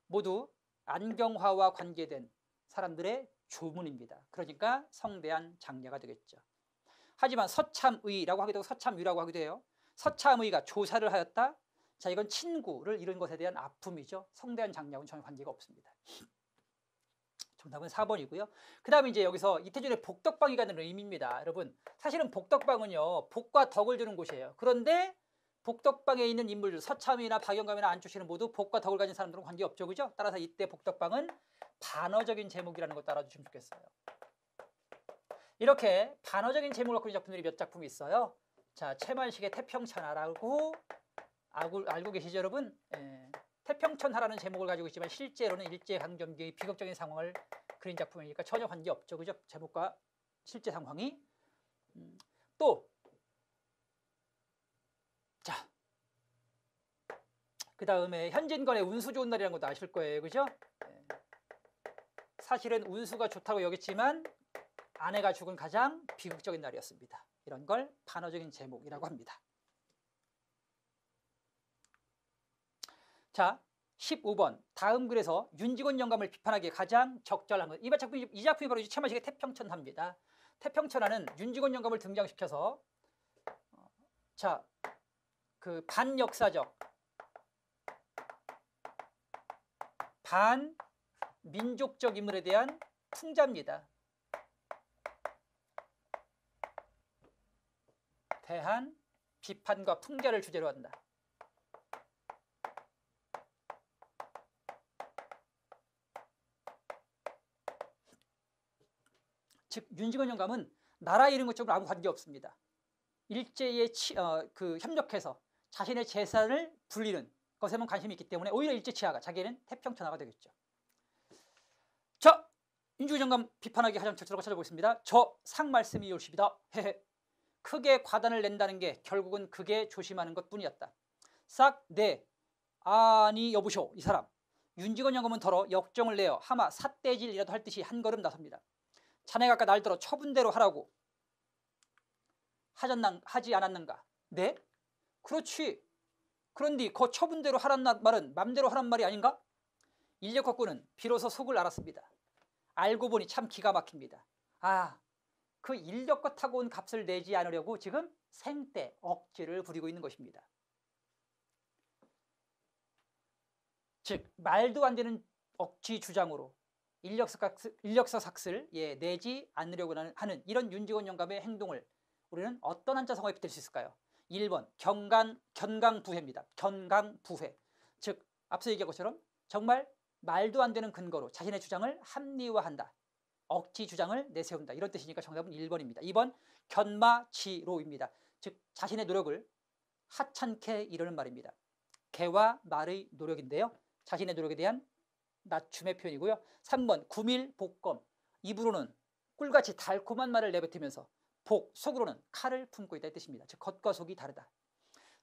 모두 안경화와 관계된 사람들의 조문입니다. 그러니까 성대한 장례가 되겠죠. 하지만 서참의라고 하기도 하고 서참유라고 하기도 해요. 서참의가 조사를 하였다. 자, 이건 친구를 잃은 것에 대한 아픔이죠. 성대한 장려하고는 전혀 관계가 없습니다. 정답은 4번이고요. 그 다음에 이제 여기서 이태준의 복덕방이라는 의미입니다. 여러분, 사실은 복덕방은요, 복과 덕을 주는 곳이에요. 그런데 복덕방에 있는 인물들, 서참이나 박영감이나 안주시는 모두 복과 덕을 가진 사람들은 관계없죠. 그죠? 따라서 이때 복덕방은 반어적인 제목이라는 것도 알아주시면 좋겠어요. 이렇게 반어적인 제목을 갖고 있는 작품들이 몇 작품이 있어요. 자, 최만식의 태평천하라고 알고 계시죠, 여러분? 예. 태평천하라는 제목을 가지고 있지만 실제로는 일제강점기의 비극적인 상황을 그린 작품이니까 전혀 관계없죠. 그죠? 제목과 실제 상황이. 또 자, 그 다음에 현진건의 운수 좋은 날이라는 것도 아실 거예요. 그죠? 예. 사실은 운수가 좋다고 여겼지만 아내가 죽은 가장 비극적인 날이었습니다. 이런 걸 반어적인 제목이라고 합니다. 자, 15번. 다음 글에서 윤직원 영감을 비판하기에 가장 적절한 것. 이 작품이 바로 최만식의 태평천하입니다. 태평천하는 윤직원 영감을 등장시켜서 자, 그 반역사적, 반민족적 인물에 대한 풍자입니다. 대한 비판과 풍자를 주제로 한다. 즉 윤직원 영감은 나라 잃은 것처럼 아무 관계 없습니다. 일제에 협력해서 자신의 재산을 불리는 것에만 관심이 있기 때문에 오히려 일제 치하가 자기는 태평천하가 되겠죠. 자, 윤직원 영감 비판하기 가장 적절하고 찾아보겠습니다. 저 상 말씀이 옳습니다. 헤헤. 크게 과단을 낸다는 게 결국은 크게 조심하는 것뿐이었다. 싹 네. 아니 여보쇼 이 사람. 윤직원 영감은 더러 역정을 내어 하마 삿대질이라도 할 듯이 한 걸음 나섭니다. 자네가 아까 날더러 처분대로 하라고 하지 않았는가? 네? 그렇지. 그런데 그 처분대로 하란 말은 맘대로 하란 말이 아닌가? 인력거꾸는 비로소 속을 알았습니다. 알고 보니 참 기가 막힙니다. 아, 그 인력거 타고 온 값을 내지 않으려고 지금 생떼 억지를 부리고 있는 것입니다. 즉 말도 안 되는 억지 주장으로 인력서 삭슬 내지 않으려고 하는 이런 윤직원 영감의 행동을 우리는 어떤 한자성어에 빗댈 수 있을까요? 1번 견강부회입니다. 견강부회. 즉 앞서 얘기한 것처럼 정말 말도 안 되는 근거로 자신의 주장을 합리화한다. 억지 주장을 내세운다. 이런 뜻이니까 정답은 1번입니다. 2번 견마지로입니다. 즉 자신의 노력을 하찮게 이르는 말입니다. 개와 말의 노력인데요. 자신의 노력에 대한 낮춤의 표현이고요. 3번 구밀복검. 입으로는 꿀같이 달콤한 말을 내뱉으면서 속으로는 칼을 품고 있다는 뜻입니다. 즉 겉과 속이 다르다.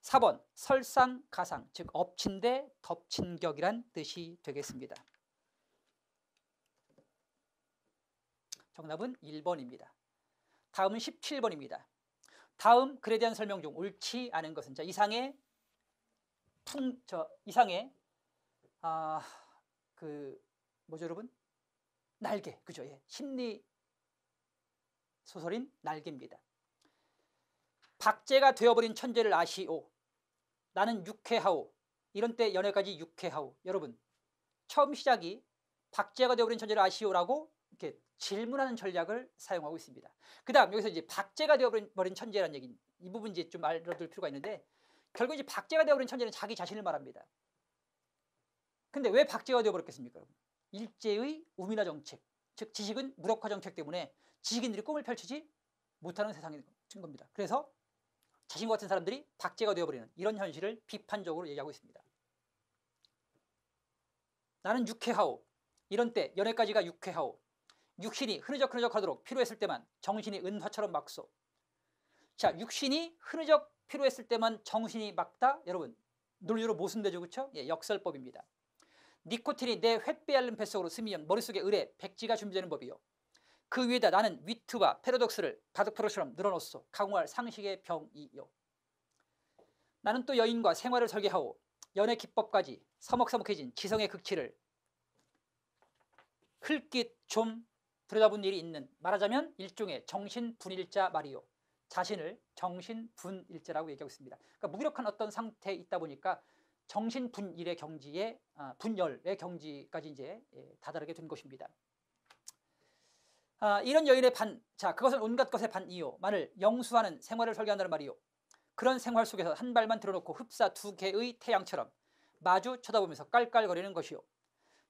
4번 설상가상. 즉 엎친 데 덮친 격이란 뜻이 되겠습니다. 정답은 1번입니다. 다음은 17번입니다. 다음 글에 대한 설명 중 옳지 않은 것은 자 이상의 뭐죠 여러분? 날개. 그죠? 예. 심리 소설인 날개입니다. 박제가 되어버린 천재를 아시오. 나는 유쾌하오. 이런 때 연애까지 유쾌하오. 여러분 처음 시작이 박제가 되어버린 천재를 아시오라고 이렇게 질문하는 전략을 사용하고 있습니다. 그 다음 여기서 이제 박제가 되어버린 천재라는 얘기, 이 부분 이제 좀 알아둘 필요가 있는데 결국 이제 박제가 되어버린 천재는 자기 자신을 말합니다. 근데 왜 박제가 되어버렸겠습니까? 여러분? 일제의 우민화 정책, 즉 지식은 무력화 정책 때문에 지식인들이 꿈을 펼치지 못하는 세상인 겁니다. 그래서 자신과 같은 사람들이 박제가 되어버리는 이런 현실을 비판적으로 얘기하고 있습니다. 나는 유쾌하오. 이런 때 연애까지가 유쾌하오. 육신이 흐느적흐느적하도록 필요했을 때만 정신이 은화처럼 막소. 자, 육신이 흐느적 필요했을 때만 정신이 막다. 여러분 논리로 모순되죠, 그렇죠? 예, 역설법입니다. 니코틴이 내 횃배 앓는 뱃속으로 스미면 머릿속에 의뢰 백지가 준비되는 법이요. 그 위에다 나는 위트와 패러독스를 바둑표로처럼 늘어놓소. 가공할 상식의 병이요. 나는 또 여인과 생활을 설계하오. 연애 기법까지 서먹서먹해진 지성의 극치를 흘낏 좀 들여다본 일이 있는, 말하자면 일종의 정신분일자 말이요. 자신을 정신분일제라고 얘기하고 있습니다. 그러니까 무기력한 어떤 상태에 있다 보니까 정신분일의 경지에 분열의 경지까지 이제 다다르게 된 것입니다. 이런 여인의 그것은 온갖 것의 반이요만을 영수하는 생활을 설계한다는 말이요. 그런 생활 속에서 한 발만 들어놓고 흡사 두 개의 태양처럼 마주 쳐다보면서 깔깔거리는 것이요.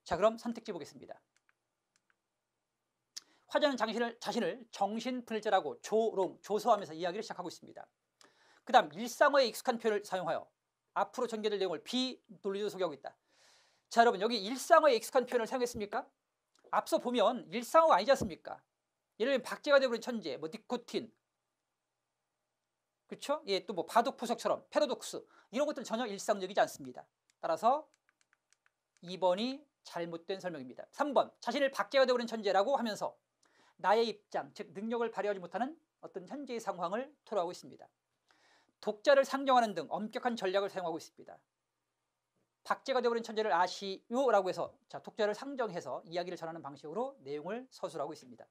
자, 그럼 선택지 보겠습니다. 화자는 자신을 정신분일제라고 조소하면서 이야기를 시작하고 있습니다. 그 다음 일상어에 익숙한 표현을 사용하여 앞으로 전개될 내용을 비논리적으로 소개하고 있다. 자, 여러분 여기 일상어에 익숙한 표현을 사용했습니까? 앞서 보면 일상어가 아니지 않습니까? 예를 들면 박제가 되어버린 천재, 니코틴, 그렇죠? 예, 또 바둑포석처럼 패러독스 이런 것들은 전혀 일상적이지 않습니다. 따라서 2번이 잘못된 설명입니다. 3번 자신을 박제가 되어버린 천재라고 하면서 나의 입장, 즉 능력을 발휘하지 못하는 어떤 현재의 상황을 토로하고 있습니다. 독자를 상정하는 등 엄격한 전략을 사용하고 있습니다. 박제가 되어버린 천재를 아시오라고 해서 독자를 상정해서 이야기를 전하는 방식으로 내용을 서술하고 있습니다.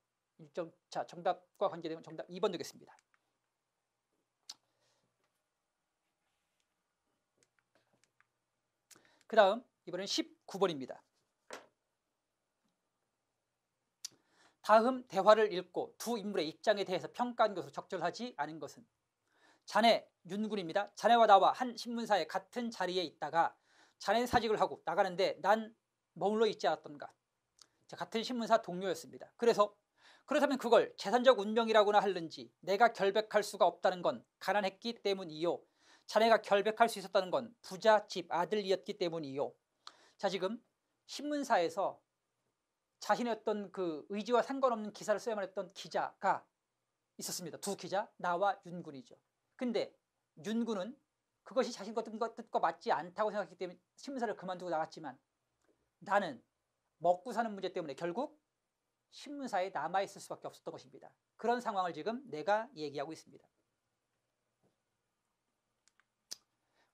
정답과 관계되면 정답 2번 되겠습니다. 그 다음 이번엔 19번입니다. 다음 대화를 읽고 두 인물의 입장에 대해서 평가한 것으로 적절하지 않은 것은 자네 윤군입니다. 자네와 나와 한 신문사의 같은 자리에 있다가 자네는 사직을 하고 나가는데 난 머물러 있지 않았던가. 같은 신문사 동료였습니다. 그렇다면 그걸 재산적 운명이라고나 하는지 내가 결백할 수가 없다는 건 가난했기 때문이요. 자네가 결백할 수 있었다는 건 부자 집 아들이었기 때문이요. 자, 지금 신문사에서 자신의 어떤 그 의지와 상관없는 기사를 써야만 했던 기자가 있었습니다. 두 기자, 나와 윤군이죠. 근데 윤군은 그것이 자신 뜻과 맞지 않다고 생각했기 때문에 신문사를 그만두고 나갔지만 나는 먹고 사는 문제 때문에 결국 신문사에 남아있을 수밖에 없었던 것입니다. 그런 상황을 지금 내가 얘기하고 있습니다.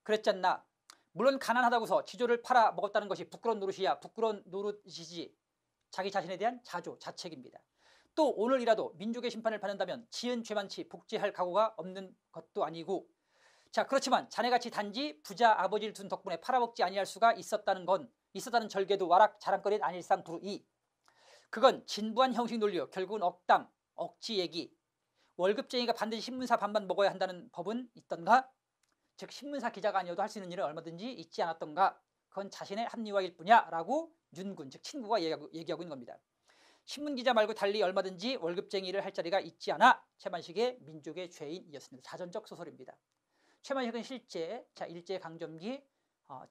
그랬잖나. 물론 가난하다고서 지조를 팔아 먹었다는 것이 부끄러운 노릇이야. 부끄러운 노릇이지. 자기 자신에 대한 자책입니다. 또 오늘이라도 민족의 심판을 받는다면 지은 죄만치 복제할 각오가 없는 것도 아니고, 자, 그렇지만 자네같이 단지 부자 아버지를 둔 덕분에 팔아먹지 아니할 수가 있었다는 절개도 와락 자랑거리는 아닐상 부르이. 그건 진부한 형식 논리요. 결국은 억당, 억지 얘기. 월급쟁이가 반드시 신문사 밥만 먹어야 한다는 법은 있던가? 즉 신문사 기자가 아니어도 할 수 있는 일은 얼마든지 있지 않았던가? 그건 자신의 합리화일 뿐이야 라고 윤군, 즉 친구가 얘기하고 있는 겁니다. 신문기자 말고 달리 얼마든지 월급쟁이를 할 자리가 있지 않아. 최만식의 민족의 죄인이었습니다. 자전적 소설입니다. 최만식은 실제 일제강점기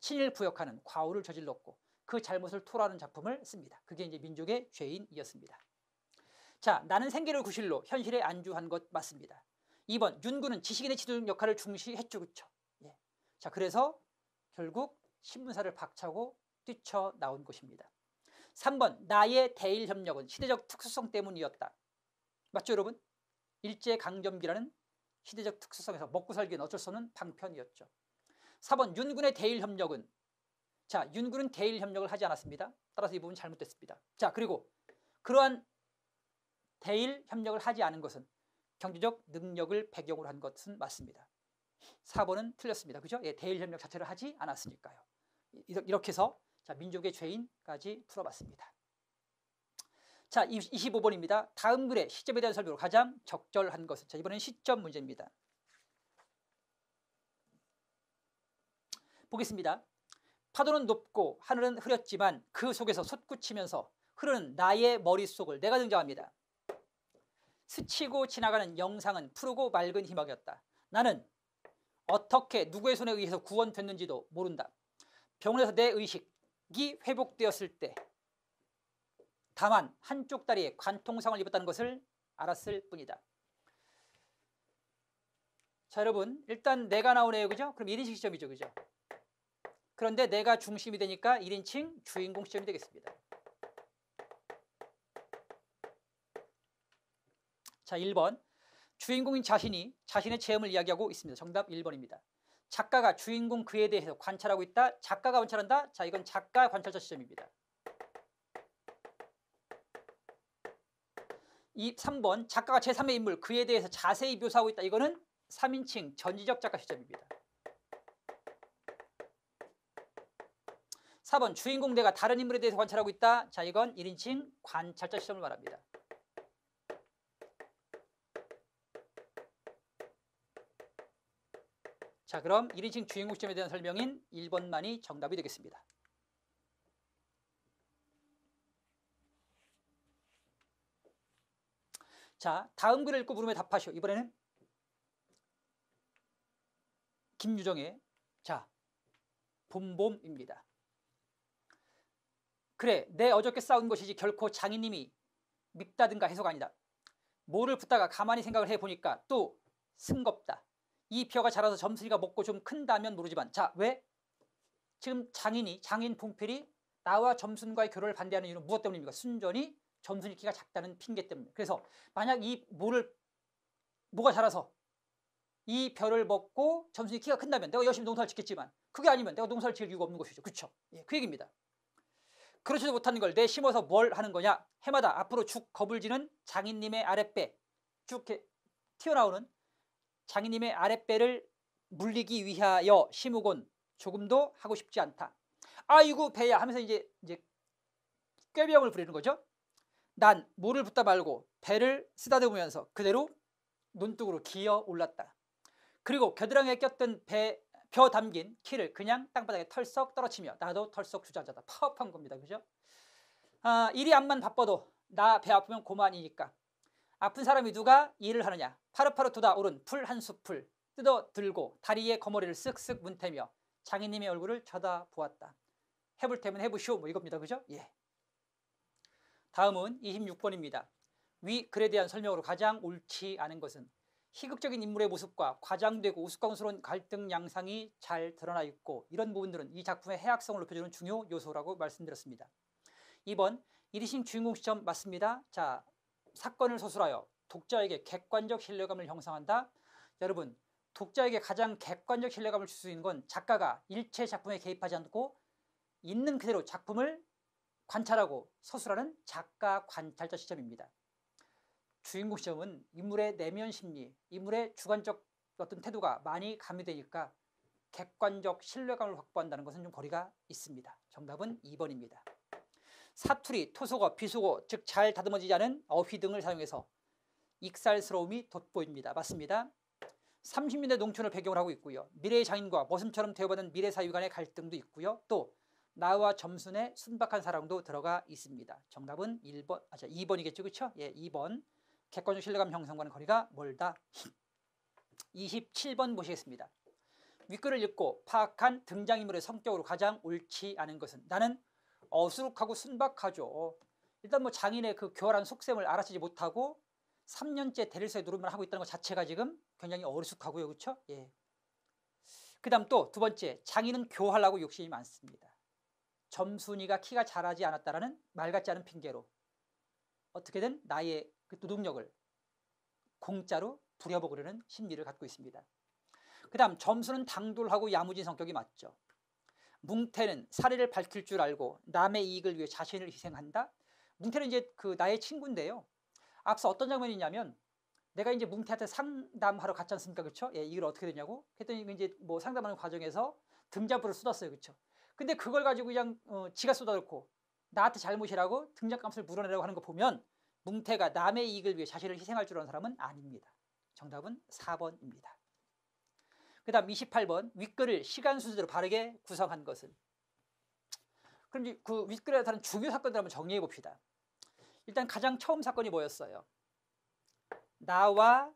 친일 부역하는 과오를 저질렀고 그 잘못을 토로하는 작품을 씁니다. 그게 이제 민족의 죄인이었습니다. 자, 나는 생계를 구실로 현실에 안주한 것 맞습니다. 2번 윤군은 지식인의 지도적 역할을 중시했죠. 그렇죠? 예. 자, 그래서 결국 신문사를 박차고 뛰쳐나온 것입니다. 3번 나의 대일 협력은 시대적 특수성 때문이었다. 맞죠 여러분? 일제강점기라는 시대적 특수성에서 먹고 살기는 어쩔 수 없는 방편이었죠. 4번 윤군의 대일 협력은, 자, 윤군은 대일 협력을 하지 않았습니다. 따라서 이 부분 잘못됐습니다. 자, 그리고 그러한 대일 협력을 하지 않은 것은 경제적 능력을 배경으로 한 것은 맞습니다. 4번은 틀렸습니다. 그죠? 예, 대일 협력 자체를 하지 않았으니까요. 이렇게 해서 민족의 죄인까지 풀어봤습니다. 자, 25번입니다. 다음 글의 시점에 대한 설명으로 가장 적절한 것은, 자, 이번엔 시점 문제입니다. 보겠습니다. 파도는 높고 하늘은 흐렸지만 그 속에서 솟구치면서 흐르는 나의 머릿속을 내가 등장합니다. 스치고 지나가는 영상은 푸르고 맑은 희망이었다. 나는 어떻게 누구의 손에 의해서 구원됐는지도 모른다. 병원에서 내 의식이 회복되었을 때 다만 한쪽 다리에 관통상을 입었다는 것을 알았을 뿐이다. 자, 여러분 일단 내가 나오네요. 그죠? 그럼 1인칭 시점이죠. 그죠? 그런데 내가 중심이 되니까 1인칭 주인공 시점이 되겠습니다. 자, 1번 주인공인 자신이 자신의 체험을 이야기하고 있습니다. 정답 1번입니다. 작가가 주인공 그에 대해서 관찰하고 있다. 작가가 관찰한다. 자, 이건 작가 관찰자 시점입니다. 3번 작가가 제3의 인물 그에 대해서 자세히 묘사하고 있다. 이거는 3인칭 전지적 작가 시점입니다. 4번 주인공 내가 다른 인물에 대해서 관찰하고 있다. 자, 이건 1인칭 관찰자 시점을 말합니다. 자, 그럼 1인칭 주인공 시점에 대한 설명인 1번만이 정답이 되겠습니다. 자, 다음 글을 읽고 물음에 답하시오. 이번에는 김유정의 자, 봄봄입니다. 그래, 내 어저께 싸운 것이지 결코 장인님이 밉다든가 해서가 아니다. 뭐를 붙다가 가만히 생각을 해보니까 또 싱겁다. 이 벼가 자라서 점순이가 먹고 좀 큰다면 모르지만, 자, 왜? 지금 장인 봉필이 나와 점순과의 결혼을 반대하는 이유는 무엇 때문입니까? 순전히 점순이 키가 작다는 핑계 때문에. 그래서 만약 뭐가 자라서 이 벼를 먹고 점순이 키가 큰다면 내가 열심히 농사를 짓겠지만, 그게 아니면 내가 농사를 지을 이유가 없는 것이죠. 그렇죠? 예, 그 얘기입니다. 그렇지도 못하는 걸 내 심어서 뭘 하는 거냐? 해마다 앞으로 죽 거불지는 장인님의 아랫배, 쭉 이렇게 튀어나오는 장인님의 아랫배를 물리기 위하여 심으곤 조금도 하고 싶지 않다. 아이고 배야 하면서 이제 꾀병을 부리는 거죠. 난 모를 붙다 말고 배를 쓰다듬으면서 그대로 논둑으로 기어 올랐다. 그리고 겨드랑이에 꼈던 벼 담긴 키를 그냥 땅바닥에 털썩 떨어치며 나도 털썩 주저앉았다. 파업한 겁니다. 그죠? 일이 암만 바빠도 나 배 아프면 고만이니까. 아픈 사람이 누가 일을 하느냐. 파릇파릇 돋아오른 풀 한 숲을 뜯어 들고 다리에 거머리를 쓱쓱 문태며 장인님의 얼굴을 쳐다보았다. 해볼 테면 해보시오. 뭐 이겁니다. 그죠? 예. 다음은 26번입니다. 위 글에 대한 설명으로 가장 옳지 않은 것은 희극적인 인물의 모습과 과장되고 우스꽝스러운 갈등 양상이 잘 드러나 있고, 이런 부분들은 이 작품의 해악성을 높여주는 중요 요소라고 말씀드렸습니다. 2번 1인칭 주인공 시점 맞습니다. 자, 사건을 서술하여 독자에게 객관적 신뢰감을 형성한다. 여러분, 독자에게 가장 객관적 신뢰감을 줄 수 있는 건 작가가 일체 작품에 개입하지 않고 있는 그대로 작품을 관찰하고 서술하는 작가 관찰자 시점입니다. 주인공 시점은 인물의 내면 심리, 인물의 주관적 어떤 태도가 많이 가미되니까 객관적 신뢰감을 확보한다는 것은 좀 거리가 있습니다. 정답은 2번입니다. 사투리, 토속어, 비속어, 즉 잘 다듬어지지 않은 어휘 등을 사용해서 익살스러움이 돋보입니다. 맞습니다. 30년대 농촌을 배경으로 하고 있고요. 미래의 장인과 머슴처럼 대우받는 미래사위 간의 갈등도 있고요. 또 나와 점순의 순박한 사랑도 들어가 있습니다. 정답은 2번이겠죠. 그렇죠? 예, 2번. 객관적 신뢰감 형성과는 거리가 멀다. 27번 보시겠습니다. 윗글을 읽고 파악한 등장인물의 성격으로 가장 옳지 않은 것은 나는 어수룩하고 순박하죠. 일단 뭐 장인의 그 교활한 속셈을 알아채지 못하고 3년째 대릴서에 노름을 하고 있다는 것 자체가 지금 굉장히 어리숙하고요. 그렇죠? 예. 그 다음 또 두 번째, 장인은 교활하고 욕심이 많습니다. 점순이가 키가 자라지 않았다라는 말 같지 않은 핑계로 어떻게든 나의 그 노동력을 공짜로 부려먹으려는 심리를 갖고 있습니다. 그 다음 점수는 당돌하고 야무진 성격이 맞죠. 뭉태는 사리를 밝힐 줄 알고 남의 이익을 위해 자신을 희생한다. 뭉태는 이제 그 나의 친구인데요. 앞서 어떤 장면이 있냐면 내가 이제 뭉태한테 상담하러 갔지 않습니까? 그렇죠? 예, 이걸 어떻게 되냐고 했더니 이제 뭐 상담하는 과정에서 등잔불을 쏟았어요. 그렇죠? 근데 그걸 가지고 그냥 지가 쏟아놓고 나한테 잘못이라고 등잔값을 물어내라고 하는 거 보면 뭉태가 남의 이익을 위해 자신을 희생할 줄 아는 사람은 아닙니다. 정답은 4번입니다. 그 다음 28번 윗글을 시간 순서대로 바르게 구성한 것은. 그럼 이제 그 윗글에 나타나는 중요 사건들 한번 정리해 봅시다. 일단 가장 처음 사건이 뭐였어요? 나와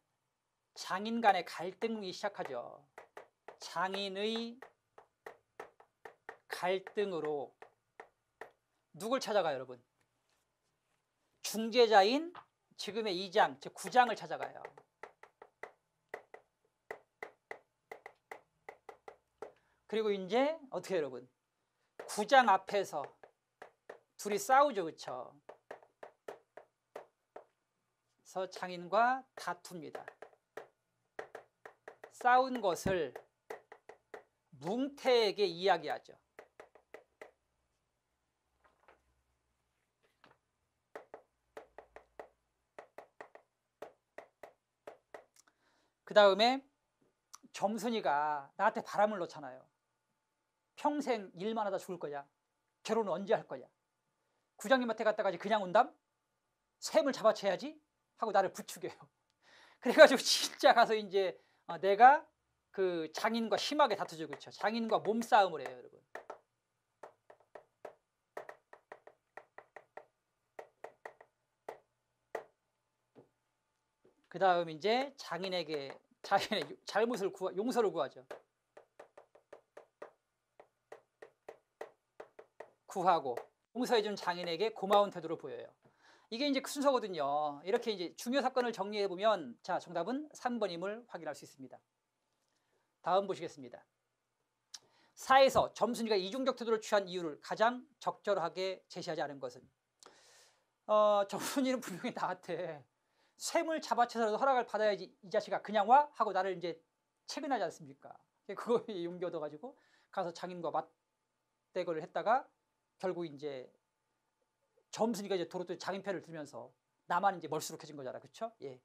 장인 간의 갈등이 시작하죠. 장인의 갈등으로 누굴 찾아가요, 여러분? 중재자인 지금의 2장, 즉 9장을 찾아가요. 그리고 이제 어떻게 해요, 여러분? 9장 앞에서 둘이 싸우죠, 그렇죠? 그래서 장인과 다툽니다. 싸운 것을 뭉태에게 이야기하죠. 그 다음에 점순이가 나한테 바람을 넣잖아요. 평생 일만 하다 죽을 거냐? 결혼은 언제 할 거냐? 구장님한테 갔다가 그냥 온담? 샘을 잡아채야지? 하고 나를 부추겨요. 그래가지고 진짜 가서 이제 내가 그 장인과 심하게 다투죠. 그렇죠? 장인과 몸싸움을 해요, 여러분. 그 다음 이제 장인에게 자신의 잘못을 용서를 구하죠. 구하고 용서해준 장인에게 고마운 태도를 보여요. 이게 이제 그 순서거든요. 이렇게 이제 중요 사건을 정리해 보면 자, 정답은 3번임을 확인할 수 있습니다. 다음 보시겠습니다. 4에서 점순이가 이중적 태도를 취한 이유를 가장 적절하게 제시하지 않은 것은 점순이는 분명히 나한테 쇠물 잡아채서라도 허락을 받아야지 이 자식아 그냥 와? 하고 나를 이제 체근하지 않습니까? 그거에 용기 얻어가지고 가서 장인과 맞대결을 했다가 결국 이제 점순이가 이제 도로 또 장인 편을 들면서 나만 이제 멀수룩해진 거잖아, 그렇죠? 예.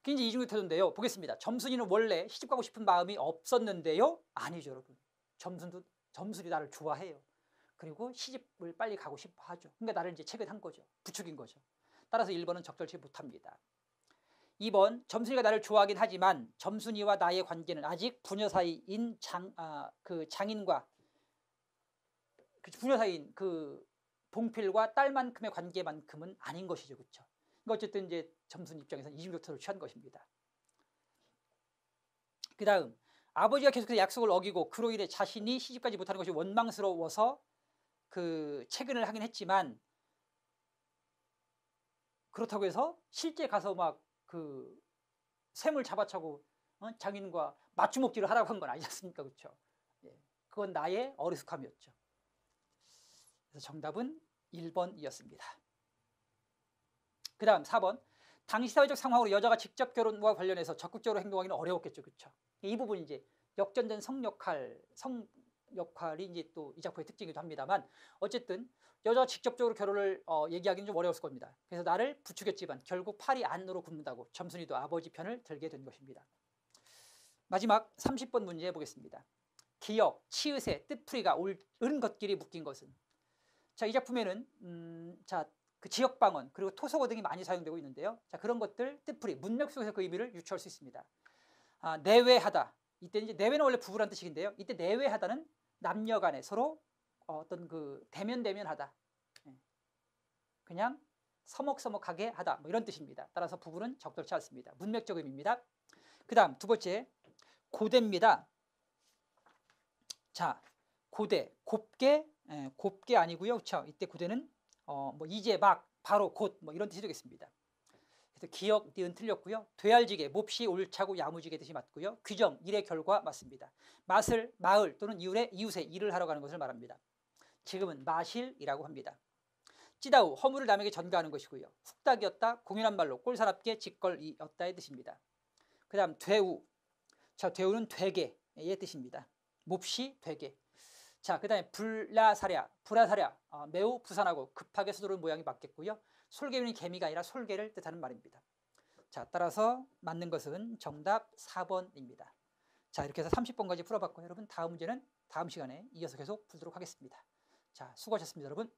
그게 이제 이중적 태도인데요. 보겠습니다. 점순이는 원래 시집 가고 싶은 마음이 없었는데요. 아니죠, 여러분. 점순이 나를 좋아해요. 그리고 시집을 빨리 가고 싶어 하죠. 그러니까 나를 이제 체근한 거죠. 부추긴 거죠. 따라서 1번은 적절치 못합니다. 2번, 점순이가 나를 좋아하긴 하지만 점순이와 나의 관계는 아직 부녀 사이인 장인과 부녀 사이인 그 봉필과 딸만큼의 관계만큼은 아닌 것이죠, 그렇죠? 그러니까 어쨌든 이제 점순이 입장에서는 이중적 태도를 취한 것입니다. 그 다음, 아버지가 계속해서 약속을 어기고 그로 인해 자신이 시집가지 못하는 것이 원망스러워서 그 체근을 하긴 했지만 그렇다고 해서 실제 가서 막 그 샘을 잡아차고 장인과 맞주먹질을 하라고 한 건 아니지 않습니까? 그렇죠? 예, 그건 나의 어리숙함이었죠. 그래서 정답은 1번이었습니다. 그 다음 4번. 당시 사회적 상황으로 여자가 직접 결혼과 관련해서 적극적으로 행동하기는 어려웠겠죠. 그렇죠? 이 부분이 이제 역전된 성 역할이 이제 또 이 작품의 특징이기도 합니다만 어쨌든 여자가 직접적으로 결혼을 얘기하기는 좀 어려웠을 겁니다. 그래서 나를 부추겼지만 결국 팔이 안으로 굽는다고 점순이도 아버지 편을 들게 된 것입니다. 마지막 30번 문제 보겠습니다. 기역, 치읓의 뜻풀이가 옳은 것끼리 묶인 것은 자, 이 작품에는 그 지역방언 그리고 토속어 등이 많이 사용되고 있는데요. 자, 그런 것들 뜻풀이 문맥 속에서 그 의미를 유추할 수 있습니다. 내외하다. 이때 이제 내외는 원래 부부란 뜻인데요. 이때 내외하다는 남녀간에 서로 어떤 그 대면하다. 그냥 서먹서먹하게 하다. 뭐 이런 뜻입니다. 따라서 부부는 적절치 않습니다. 문맥적 의미입니다. 그 다음 두 번째 고대입니다. 자, 고대 곱게 아니고요. 그렇죠? 이때 고대는 뭐 이제 막 바로 곧 뭐 이런 뜻이 되겠습니다. 그래서 기역, 니은 틀렸고요. 되알지게, 몹시 옳차고 야무지게 뜻이 맞고요. 규정, 일의 결과 맞습니다. 맛을, 마을 또는 이웃의 일을 하러 가는 것을 말합니다. 지금은 마실이라고 합니다. 찌다우, 허물을 남에게 전가하는 것이고요. 훅닥이었다, 공연한 말로 꼴사납게 짓걸이었다의 뜻입니다. 그 다음 되우. 자, 되우는 되게의 뜻입니다. 몹시 되게. 자, 그 다음에 불라사랴, 매우 부산하고 급하게 서두르는 모양이 맞겠고요. 솔개는 개미가 아니라 솔개를 뜻하는 말입니다. 자, 따라서 맞는 것은 정답 4번입니다. 자, 이렇게 해서 30번까지 풀어봤고요. 여러분 다음 문제는 다음 시간에 이어서 계속 풀도록 하겠습니다. 자, 수고하셨습니다, 여러분.